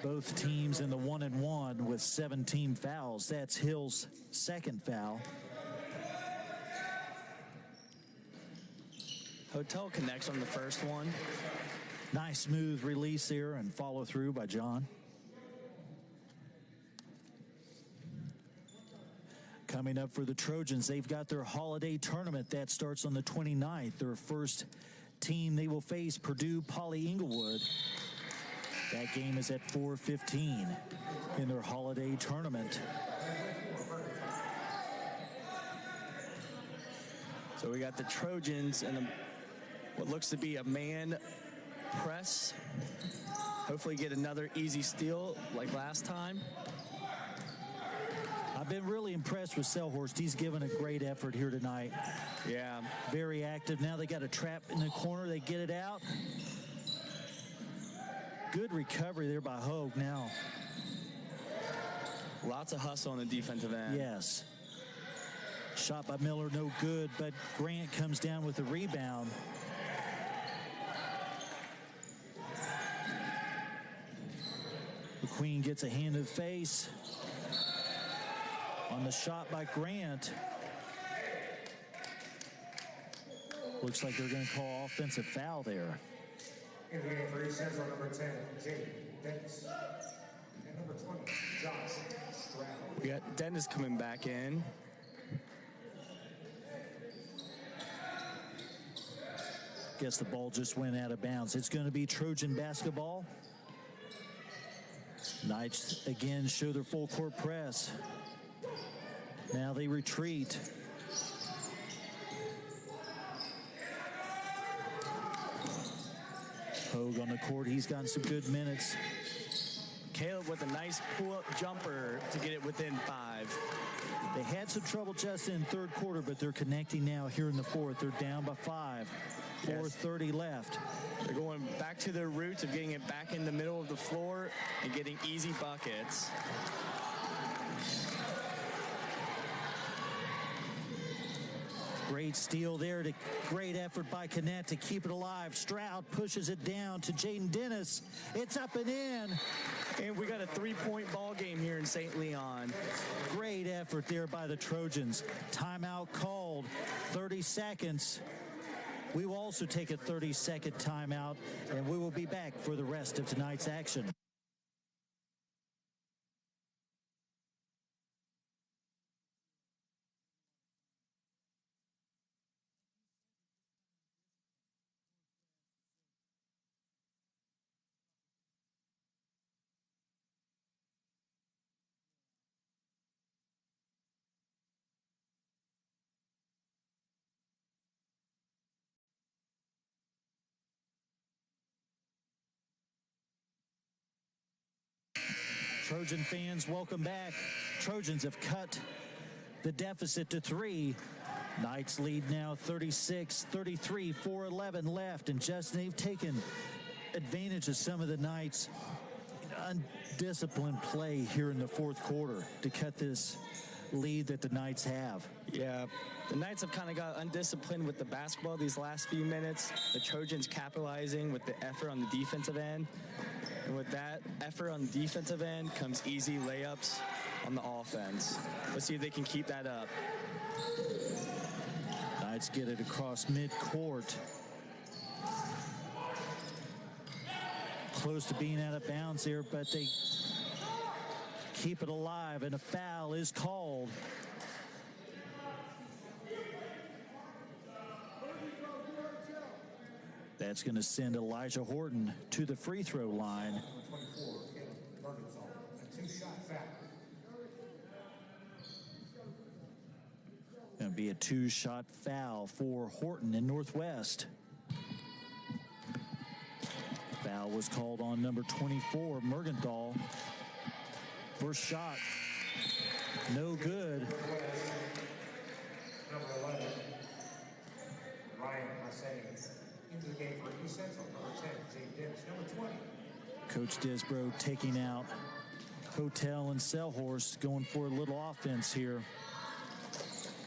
Both teams in the 1-and-1 with 17 fouls. That's Hill's second foul. Hotel connects on the first one. Nice smooth release here and follow through by John. Coming up for the Trojans, they've got their holiday tournament. That starts on the 29th. Their first team they will face, Purdue Poly Inglewood. That game is at 4:15 in their holiday tournament. So we got the Trojans and what looks to be a man press. Hopefully get another easy steal like last time. I've been really impressed with Selhorst. He's given a great effort here tonight. Yeah. Very active. Now they got a trap in the corner. They get it out. Good recovery there by Hogue now. Lots of hustle on the defensive end. Yes. Shot by Miller, no good, but Grant comes down with the rebound. McQueen gets a hand to the face on the shot by Grant. Looks like they're going to call offensive foul there. In the game for East Central, number 10, Jake Dennis. And number 20, Josh Stroud. We got Dennis coming back in. Guess the ball just went out of bounds. It's going to be Trojan basketball. Knights again show their full court press. Now they retreat. Hogue on the court. He's gotten some good minutes. Caleb with a nice pull-up jumper to get it within 5. They had some trouble just in third quarter, but they're connecting now here in the fourth. They're down by 5. 4:30 left. They're going back to their roots of getting it back in the middle of the floor and getting easy buckets. Great steal there. Great effort by Canet to keep it alive. Stroud pushes it down to Jaden Dennis. It's up and in. And we got a 3-point ball game here in St. Leon. Great effort there by the Trojans. Timeout called. 30 seconds. We will also take a 30-second timeout, and we will be back for the rest of tonight's action. Trojan fans, welcome back. Trojans have cut the deficit to 3. Knights lead now 36-33, 4:11 left, and Justin, they've taken advantage of some of the Knights' undisciplined play here in the fourth quarter to cut this lead that the Knights have. Yeah, the Knights have kind of got undisciplined with the basketball these last few minutes. The Trojans capitalizing with the effort on the defensive end. And with that effort on the defensive end comes easy layups on the offense. Let's see if they can keep that up. Knights get it across midcourt. Close to being out of bounds here, but they keep it alive, and a foul is called. That's going to send Elijah Horton to the free throw line. A two-shot foul. Going to be a 2-shot foul for Horton in Northwest. Foul was called on number 24, Mergenthal. First shot, no good. Number 11, Ryan Marseille. Into the game for East Central. Number 10, Jake Dennis. Number 20. Coach Disbro taking out Hotel and Selhorst, going for a little offense here.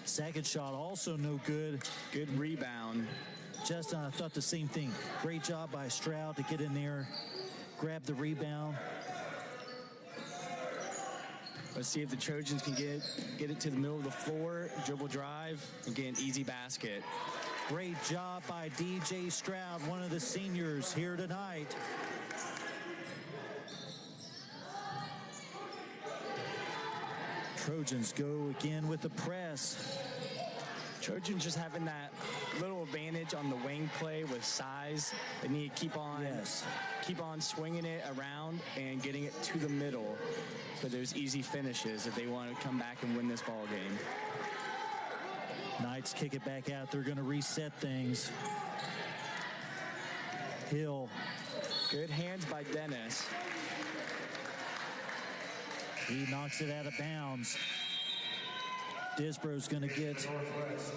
Second shot also no good. Good rebound. Justin, I thought the same thing. Great job by Stroud to get in there, grab the rebound. Let's see if the Trojans can get it to the middle of the floor, dribble drive, and get an easy basket. Great job by DJ Stroud, one of the seniors here tonight. Trojans go again with the press. Trojans just having that little advantage on the wing play with size. They need to keep on swinging it around and getting it to the middle for those easy finishes if they want to come back and win this ball game. Knights kick it back out. They're going to reset things. Hill. Good hands by Dennis. He knocks it out of bounds. Disbro's going to get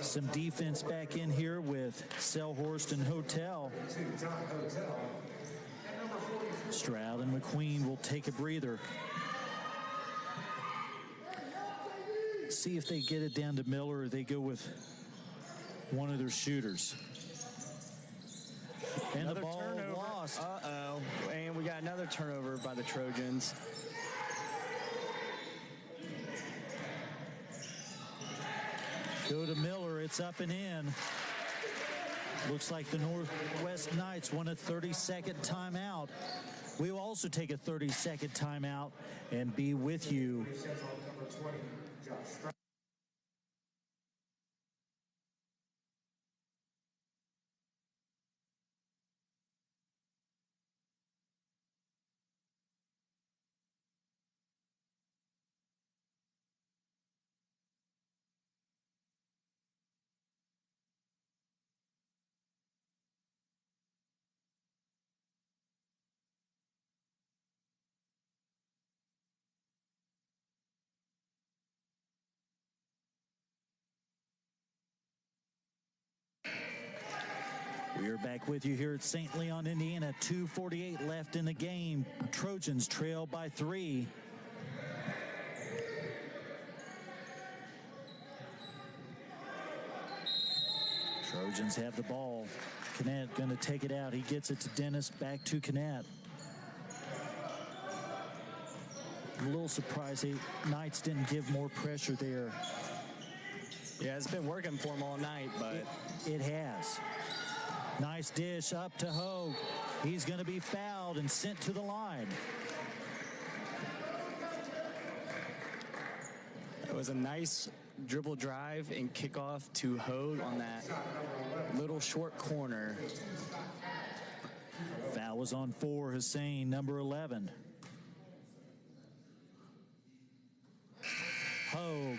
some defense back in here with Selhorst and Hotel. Stroud and McQueen will take a breather. See if they get it down to Miller or they go with one of their shooters. And Another the ball turnover. lost. Uh-oh. And we got another turnover by the Trojans. Go to Miller. It's up and in. Looks like the Northwest Knights want a 30-second timeout. We will also take a 30-second timeout and be with you. We are back with you here at St. Leon, Indiana. 2:48 left in the game. Trojans trail by 3. Trojans have the ball. Knatt going to take it out. He gets it to Dennis. Back to Knatt. A little surprised the Knights didn't give more pressure there. Yeah, it's been working for them all night, but It has. Nice dish up to Hogue. He's going to be fouled and sent to the line. it was a nice dribble drive and kickoff to Hogue on that little short corner. Foul was on for Hussein, number 11. Hogue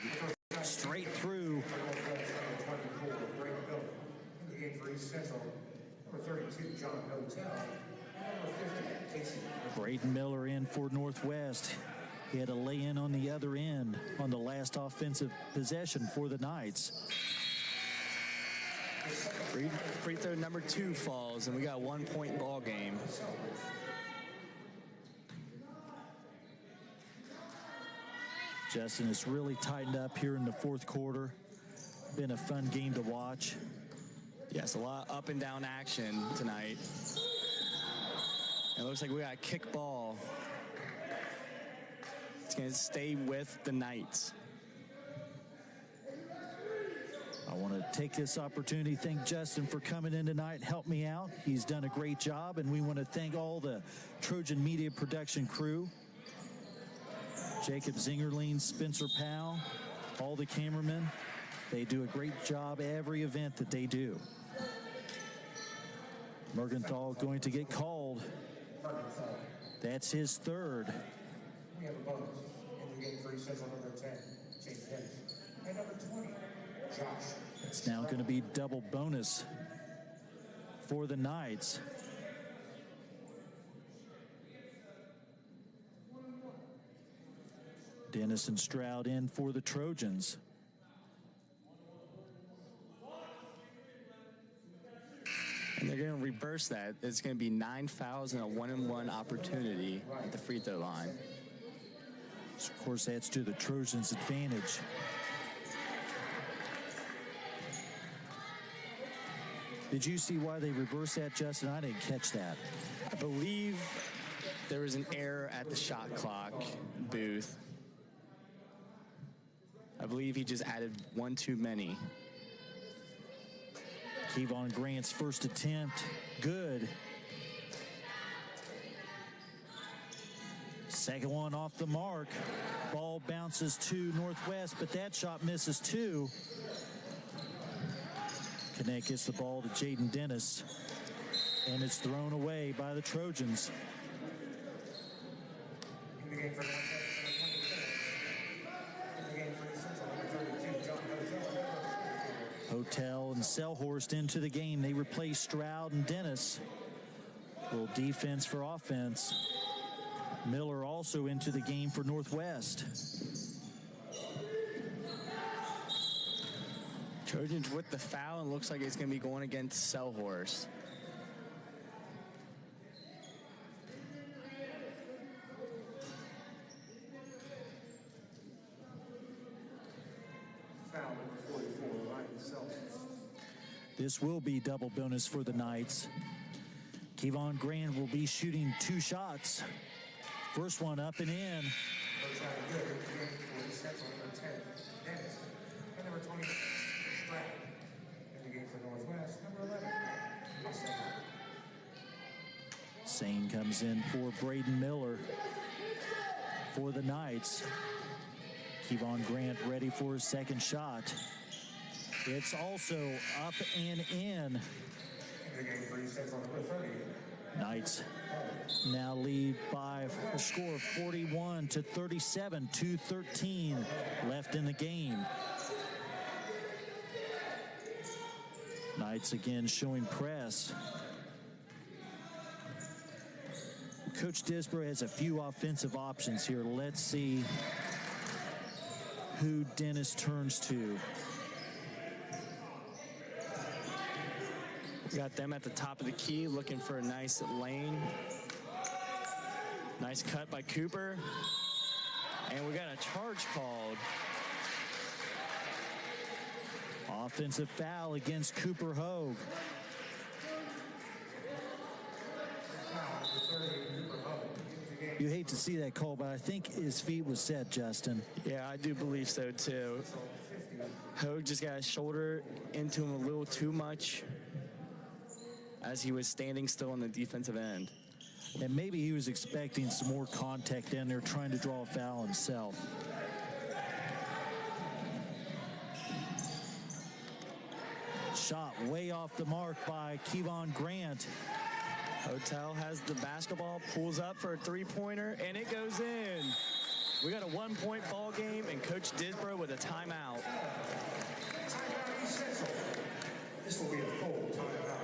straight through. In the game for East Central, number 32, John Hotel. Number 50, Casey. Braden Miller in for Northwest. He had a lay-in on the other end on the last offensive possession for the Knights. Free throw number 2 falls, and we got a 1-point ball game. Justin, it's really tightened up here in the fourth quarter. Been a fun game to watch. Yes, a lot of up and down action tonight. It looks like we got a kick ball. It's going to stay with the Knights. I want to take this opportunity to thank Justin for coming in tonight and help me out. He's done a great job, and we want to thank all the Trojan Media production crew. Jacob Zingerlein, Spencer Powell, all the cameramen. They do a great job every event that they do. Mergenthal going to get called. That's his third. We have a bonus in the game for Central number 10, James Dennis. And number 20, Josh. It's now going to be double bonus for the Knights. Dennis and Stroud in for the Trojans. And they're going to reverse that. It's going to be 9 fouls and a 1-and-1 opportunity at the free throw line. So of course, that's to the Trojans' advantage. Did you see why they reversed that, Justin? I didn't catch that. I believe there was an error at the shot clock booth. I believe he just added 1 too many. Kevon Grant's first attempt, good. Second one off the mark. Ball bounces to Northwest, but that shot misses too. Connect gets the ball to Jaden Dennis, and it's thrown away by the Trojans. In the game for Hotel and Selhorst into the game. They replace Stroud and Dennis. A little defense for offense. Miller also into the game for Northwest. Trojans with the foul, and looks like it's going to be going against Selhorst. This will be double bonus for the Knights. Kevon Grant will be shooting 2 shots. First one up and in. Sane comes in for Braden Miller for the Knights. Kevon Grant ready for his second shot. It's also up and in. Knights now lead by a score of 41-37, 2:13 left in the game. Knights again showing press. Coach Disbrow has a few offensive options here. Let's see who Dennis turns to. We got them at the top of the key looking for a nice lane. Nice cut by Cooper. And we got a charge called. Offensive foul against Cooper Hogue. You hate to see that call, but I think his feet was set, Justin. Yeah, I do believe so too. Hogue just got his shoulder into him a little too much as he was standing still on the defensive end. And maybe he was expecting some more contact in there, trying to draw a foul himself. Shot way off the mark by Kevon Grant. Hotel has the basketball, pulls up for a three-pointer, and it goes in. We got a 1-point ball game, and Coach Disbrow with a timeout. This will be a full timeout.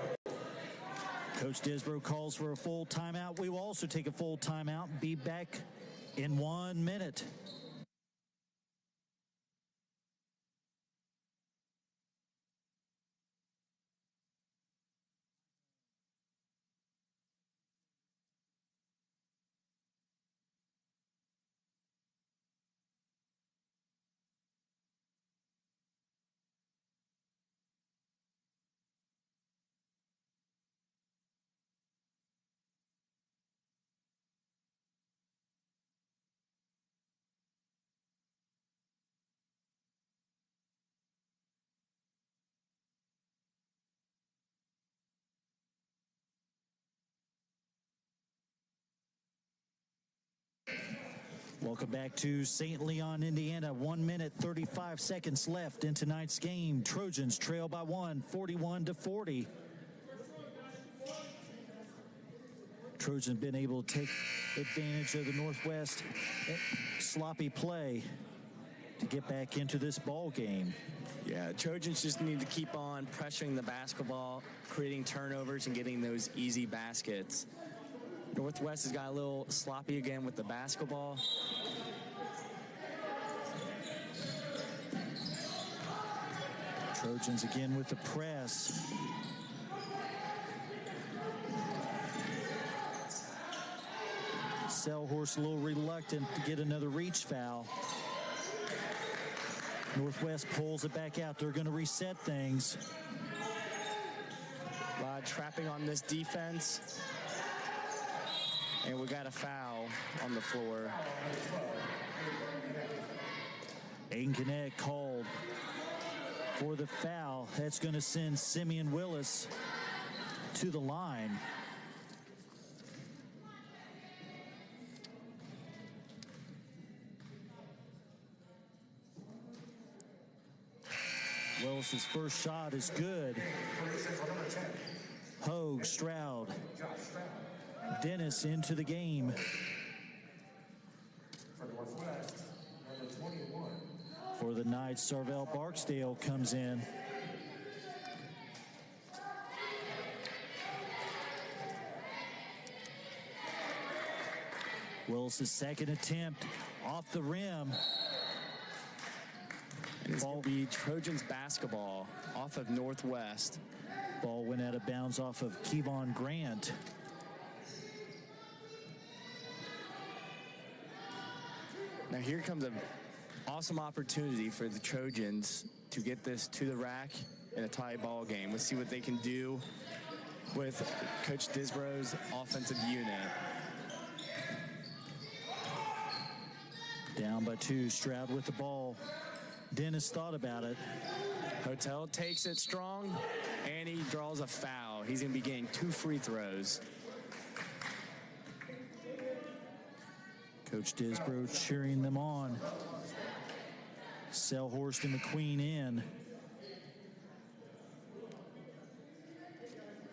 Coach Disbrow calls for a full timeout. We will also take a full timeout. Be back in 1 minute. Welcome back to St. Leon, Indiana. 1 minute, 35 seconds left in tonight's game. Trojans trail by 1, 41-40. Trojans been able to take advantage of the Northwest sloppy play to get back into this ball game. Yeah, Trojans just need to keep on pressuring the basketball, creating turnovers, and getting those easy baskets. Northwest has got a little sloppy again with the basketball. Trojans again with the press. Selhorst a little reluctant to get another reach foul. Northwest pulls it back out. They're going to reset things. A lot of trapping on this defense. And we got a foul on the floor. Aiden Connect called for the foul. That's going to send Simeon Willis to the line. Willis's first shot is good. Hogue, Stroud, Dennis into the game. For the Knights, Sarvel Barksdale comes in. Willis' second attempt off the rim. And it's going to be Trojans basketball off of Northwest. Ball went out of bounds off of Kevon Grant. Now here comes an awesome opportunity for the Trojans to get this to the rack in a tie ball game. Let's see what they can do with Coach Disbro's offensive unit. Down by 2, Stroud with the ball. Dennis thought about it. Hotel takes it strong, and he draws a foul. He's going to be getting 2 free throws. Coach Disbro cheering them on. Selhorst and McQueen in.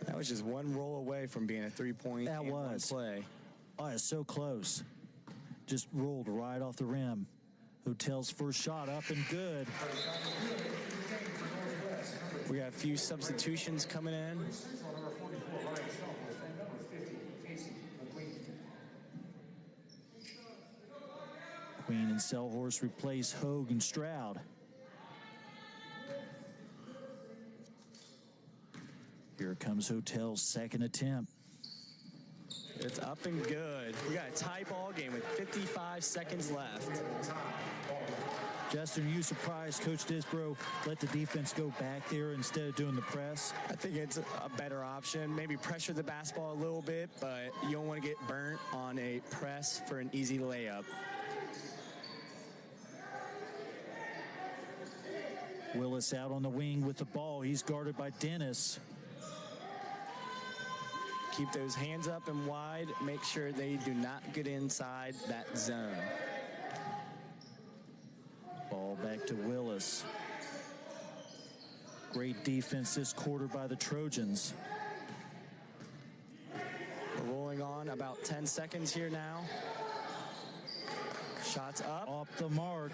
That was just one roll away from being a 3-point That was play. Oh, it's so close. Just rolled right off the rim. Hotel's first shot up and good. We got a few substitutions coming in. Queen and Selhorst replace Hogue and Stroud. Here comes Hotel's second attempt. It's up and good. We got a tie ball game with 55 seconds left. Justin, are you surprised Coach Disbro let the defense go back there instead of doing the press? I think it's a better option. Maybe pressure the basketball a little bit, but you don't want to get burnt on a press for an easy layup. Willis out on the wing with the ball. He's guarded by Dennis. Keep those hands up and wide. Make sure they do not get inside that zone. Ball back to Willis. Great defense this quarter by the Trojans. We're rolling on about 10 seconds here now. Shots up. Off the mark.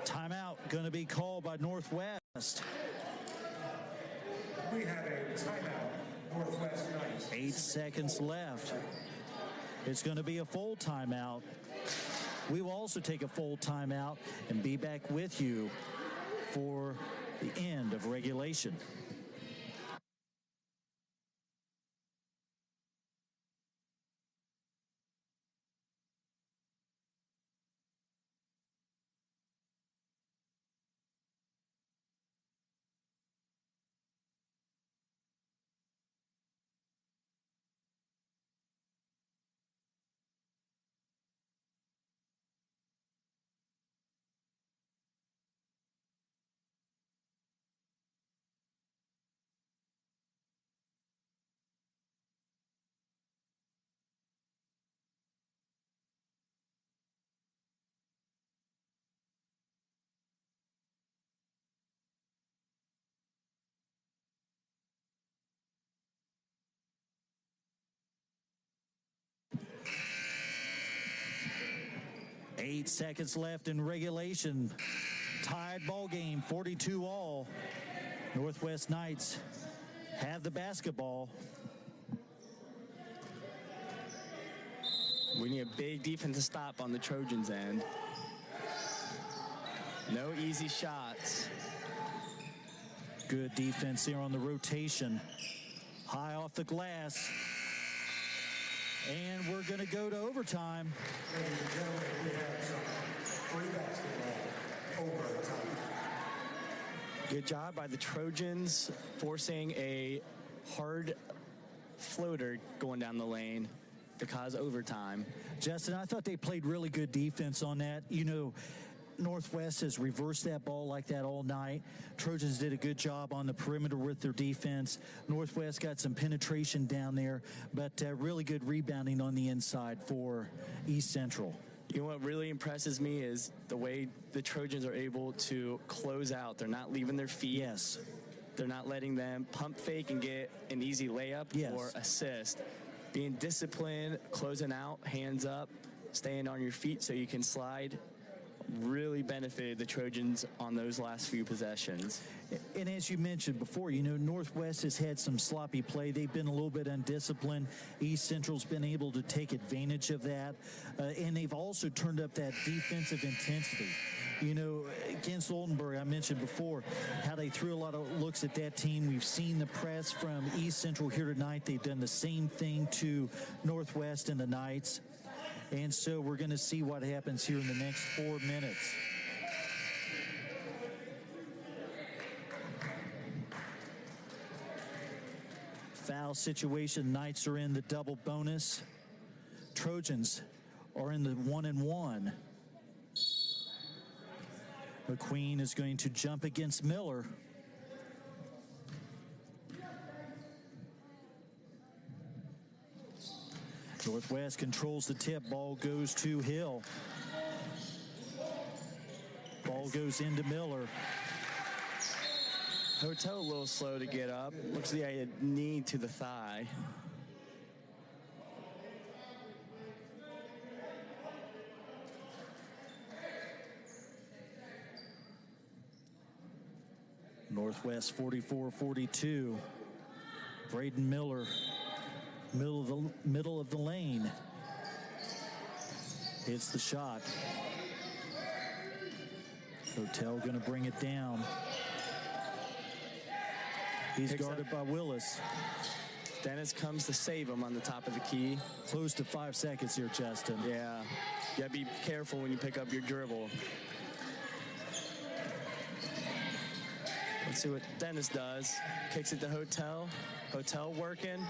Timeout going to be called by Northwest. We have a timeout, Northwest Knights. 8 seconds left. It's going to be a full timeout. We will also take a full timeout and be back with you for the end of regulation. Eight seconds left in regulation. Tied ball game, 42 all. Northwest Knights have the basketball. We need a big defensive stop on the Trojans' end. No easy shots. Good defense here on the rotation. High off the glass. And we're going to go to overtime. Ladies and gentlemen, we have some free basketball overtime. Good job by the Trojans forcing a hard floater going down the lane to cause overtime. Justin, I thought they played really good defense on that. You know, Northwest has reversed that ball like that all night. Trojans did a good job on the perimeter with their defense. Northwest got some penetration down there, but really good rebounding on the inside for East Central. You know what really impresses me is the way the Trojans are able to close out. They're not leaving their feet. Yes. They're not letting them pump fake and get an easy layup or assist. Being disciplined, closing out, hands up, staying on your feet so you can slide really benefited the Trojans on those last few possessions. And as you mentioned before, you know, Northwest has had some sloppy play. They've been a little bit undisciplined. East Central's been able to take advantage of that. And they've also turned up that defensive intensity. You know, against Oldenburg, I mentioned before how they threw a lot of looks at that team. We've seen the press from East Central here tonight. They've done the same thing to Northwest and the Knights. And so we're going to see what happens here in the next 4 minutes. Foul situation. Knights are in the double bonus. Trojans are in the 1-and-1. McQueen is going to jump against Miller. Northwest controls the tip. Ball goes to Hill. Ball goes into Miller. Hotel a little slow to get up. Looks like he had a knee to the thigh. Northwest 44-42. Braden Miller, middle of the lane. Hits the shot. Hotel going to bring it down. He's guarded by Willis. Dennis comes to save him on the top of the key. Close to 5 seconds here, Justin. Yeah, you gotta be careful when you pick up your dribble. Let's see what Dennis does. Kicks it to Hotel. Hotel working.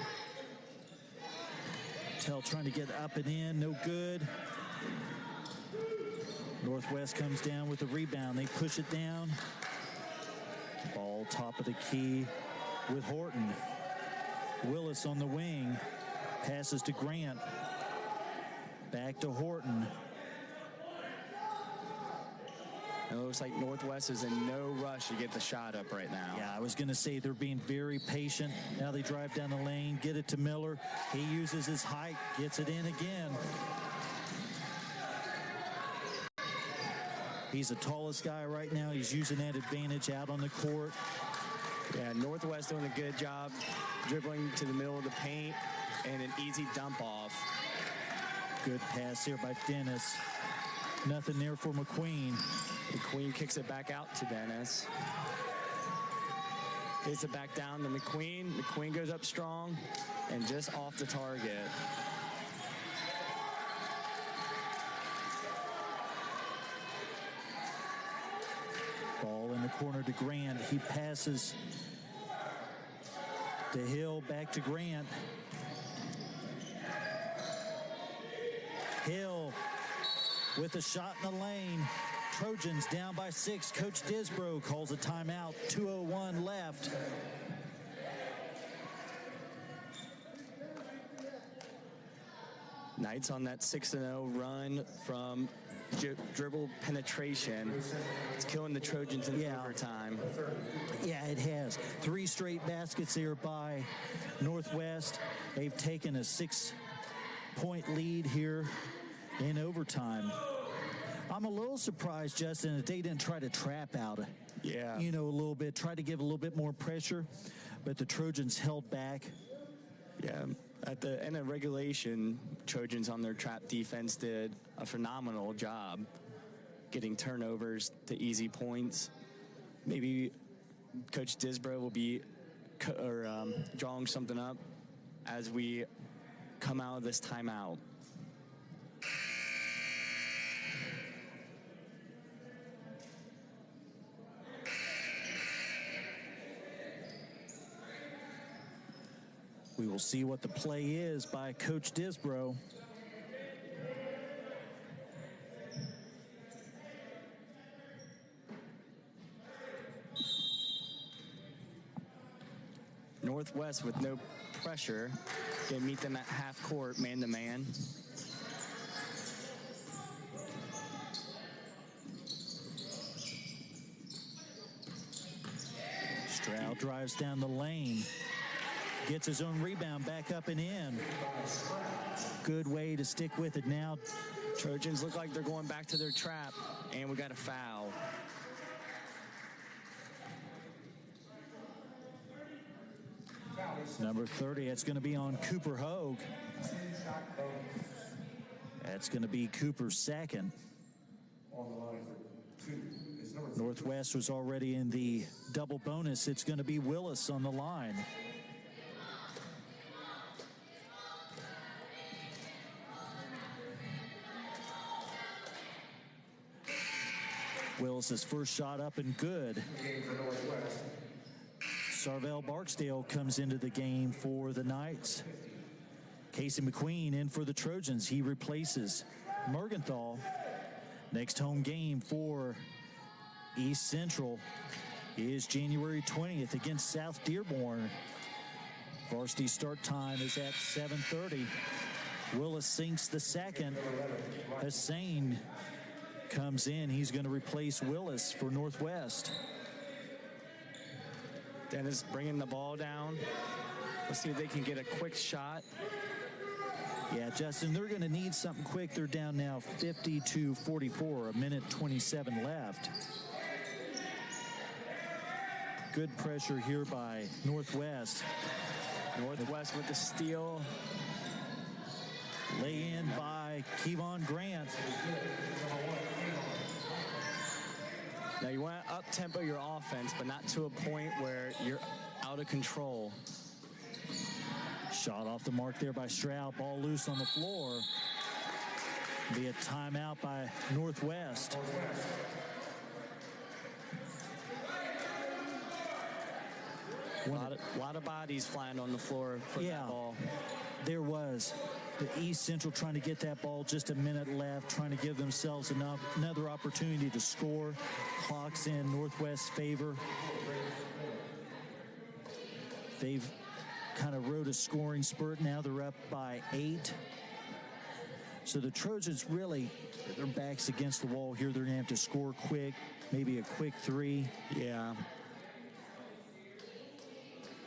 Hotel trying to get up and in, no good. Northwest comes down with the rebound. They push it down. Ball top of the key with Horton. Willis on the wing. Passes to Grant. Back to Horton. It looks like Northwest is in no rush to get the shot up right now. Yeah, I was going to say they're being very patient. Now they drive down the lane, get it to Miller. He uses his height, gets it in again. He's the tallest guy right now. He's using that advantage out on the court. Yeah, Northwest doing a good job dribbling to the middle of the paint and an easy dump off. Good pass here by Dennis. Nothing there for McQueen. McQueen kicks it back out to Dennis. Gets it back down to McQueen. McQueen goes up strong and just off the target. Ball in the corner to Grant. He passes to Hill, back to Grant. Hill with a shot in the lane. Trojans down by 6. Coach Disbro calls a timeout. 2:01 left. Knights on that 6-0 run from dribble penetration. It's killing the Trojans in overtime. Yeah, it has. 3 straight baskets there by Northwest. They've taken a 6-point lead here in overtime. I'm a little surprised, Justin, that they didn't try to trap out, Yeah. a little bit, try to give a little bit more pressure, but the Trojans held back. Yeah. At the end of regulation, Trojans on their trap defense did a phenomenal job getting turnovers to easy points. Maybe Coach Disbro will be drawing something up as we come out of this timeout. We will see what the play is by Coach Disbro. Northwest with no pressure. Going to meet them at half court, man-to-man. Stroud drives down the lane. Gets his own rebound back up and in. Good way to stick with it now. Trojans look like they're going back to their trap, and we got a foul. Number 30, that's going to be on Cooper Hogue. That's going to be Cooper's second. Northwest was already in the double bonus. It's going to be Willis on the line. Willis's first shot up and good. Sarvel Barksdale comes into the game for the Knights. Casey McQueen in for the Trojans. He replaces Mergenthal. Next home game for East Central is January 20th against South Dearborn. Varsity start time is at 7:30. Willis sinks the second. Hussein comes in. He's going to replace Willis for Northwest. Dennis bringing the ball down. Let's see if they can get a quick shot. Yeah, Justin, they're going to need something quick. They're down now 50-44, 1:27 left. Good pressure here by Northwest. Northwest with the steal. Lay in by Kevon Grant. Now you want to up-tempo your offense, but not to a point where you're out of control. Shot off the mark there by Stroud. Ball loose on the floor. Be a timeout by Northwest. A lot of bodies flying on the floor for that ball. There was. The East Central trying to get that ball, just a minute left, trying to give themselves another opportunity to score. Clock's in Northwest's favor. They've kind of rode a scoring spurt. Now they're up by 8. So the Trojans really, their backs against the wall here. They're going to have to score quick, maybe a quick 3. Yeah.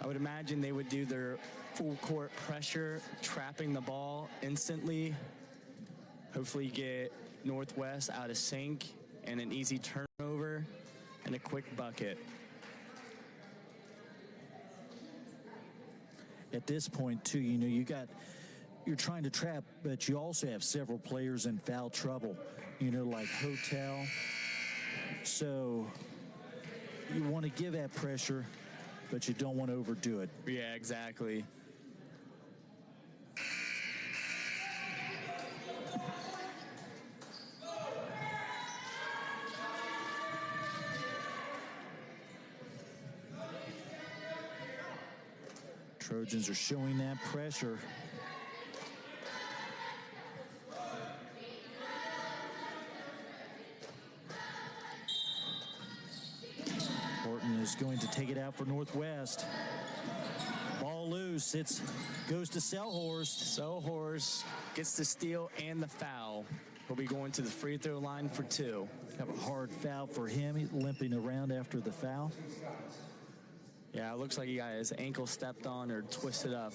I would imagine they would do their full court pressure, trapping the ball instantly. Hopefully get Northwest out of sync and an easy turnover and a quick bucket. At this point, too, you got you're trying to trap, but you also have several players in foul trouble, like Hotel. So you want to give that pressure, but you don't want to overdo it. Yeah, exactly. Trojans are showing that pressure. Horton is going to take it out for Northwest. Ball loose. It goes to Selhorst. Selhorst gets the steal and the foul. He'll be going to the free throw line for 2. Have a hard foul for him. He's limping around after the foul. Yeah, it looks like he got his ankle stepped on or twisted up.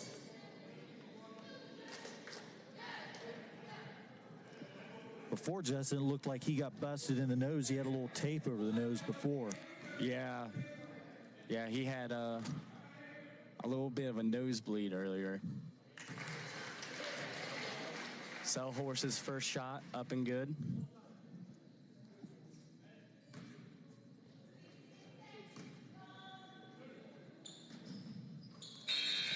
Before, Justin, it looked like he got busted in the nose. He had a little tape over the nose before. Yeah, he had a little bit of a nosebleed earlier. Selhorst's first shot up and good.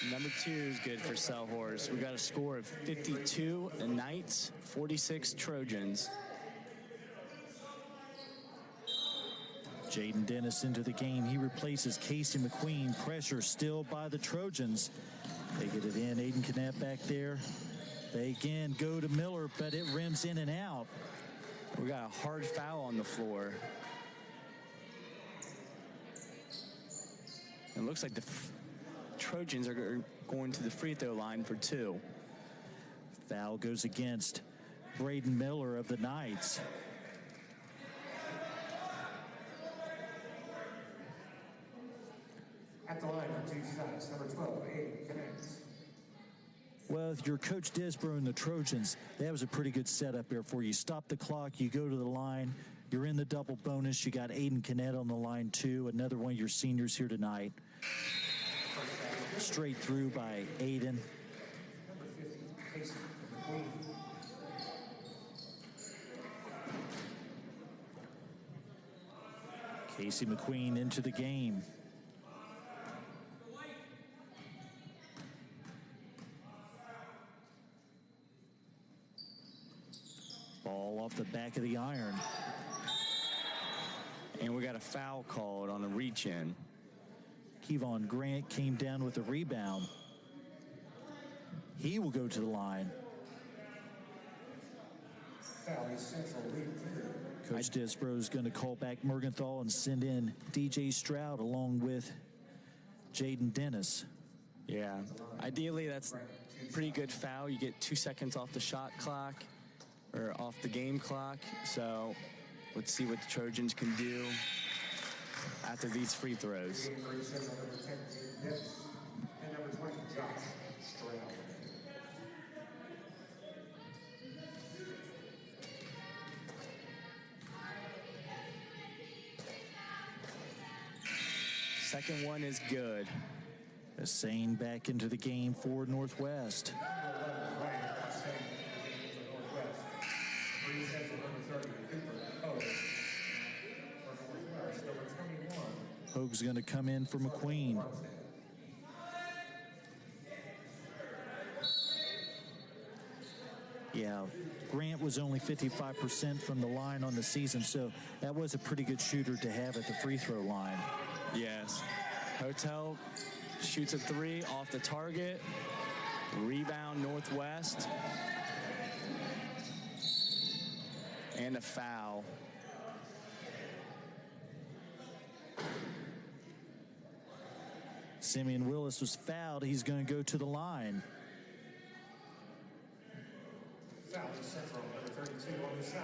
Number 2 is good for Selhorst. We got a score of 52 Knights, 46 Trojans. Jaden Dennis into the game. He replaces Casey McQueen. Pressure still by the Trojans. They get it in. Aiden Knapp back there. They again go to Miller, but it rims in and out. We got a hard foul on the floor. It looks like the Trojans are going to the free throw line for 2. Foul goes against Braden Miller of the Knights. At the line for 2 shots, number 12, Aiden Knapp. Well, if you're Coach Desborough and the Trojans, that was a pretty good setup there for you. Stop the clock, you go to the line, you're in the double bonus. You got Aiden Knapp on the line too, another one of your seniors here tonight. Straight through by Aiden. Number 50, Casey McQueen. Casey McQueen into the game. Ball off the back of the iron. And we got a foul called on a reach-in. Kevon Grant came down with a rebound. He will go to the line. Valley Central lead 3. Coach Desborough is going to call back Mergenthal and send in DJ Stroud along with Jaden Dennis. Yeah, ideally that's a pretty good foul. You get 2 seconds off the shot clock or off the game clock. So let's see what the Trojans can do after these free throws. Game 3 Central, number 10, Jaden Dennis. And number 20, Josh Stroud. Second one is good. Hussein back into the game for Northwest. Hogue's going to come in for McQueen. Yeah, Grant was only 55% from the line on the season, so that was a pretty good shooter to have at the free throw line. Yes. Hotel shoots a 3 off the target. Rebound Northwest. And a foul. Simeon Willis was fouled. He's going to go to the line. Valley Central, number 32 on the shot.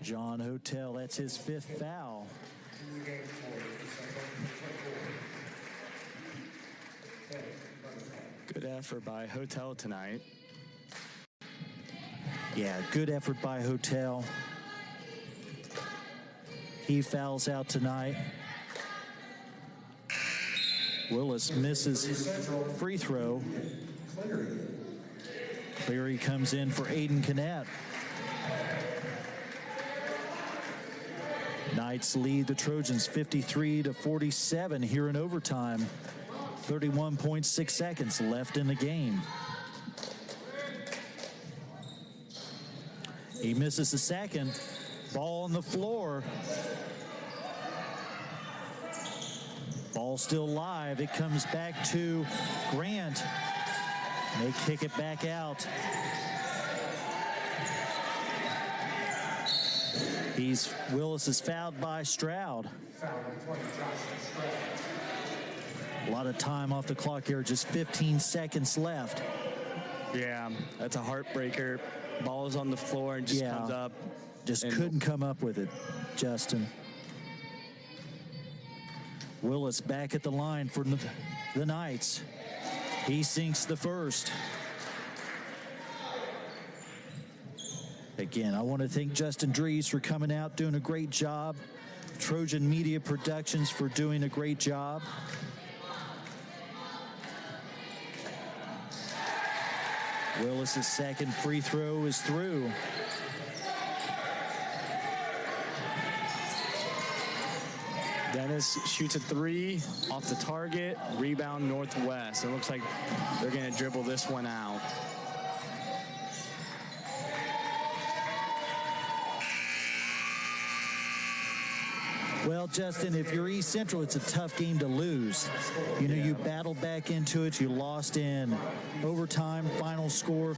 John Hotel, that's his 5th foul. Good effort by Hotel tonight. Yeah, good effort by Hotel. He fouls out tonight. Willis misses free throw. Cleary comes in for Aiden Cannett. Knights lead the Trojans 53-47 here in overtime. 31.6 seconds left in the game. He misses the second. Ball on the floor. Ball still live. It comes back to Grant. They kick it back out. Willis is fouled by Stroud. A lot of time off the clock here, just 15 seconds left. Yeah, that's a heartbreaker. Ball is on the floor and just comes up. Just couldn't come up with it, Justin. Willis back at the line for the Knights. He sinks the first. Again, I want to thank Justin Dries for coming out, doing a great job. Trojan Media Productions for doing a great job. Willis's second free throw is through. Dennis shoots a three off the target, rebound Northwest. It looks like they're going to dribble this one out. Well, Justin, if you're East Central, it's a tough game to lose. You know, you battled back into it. You lost in overtime, final score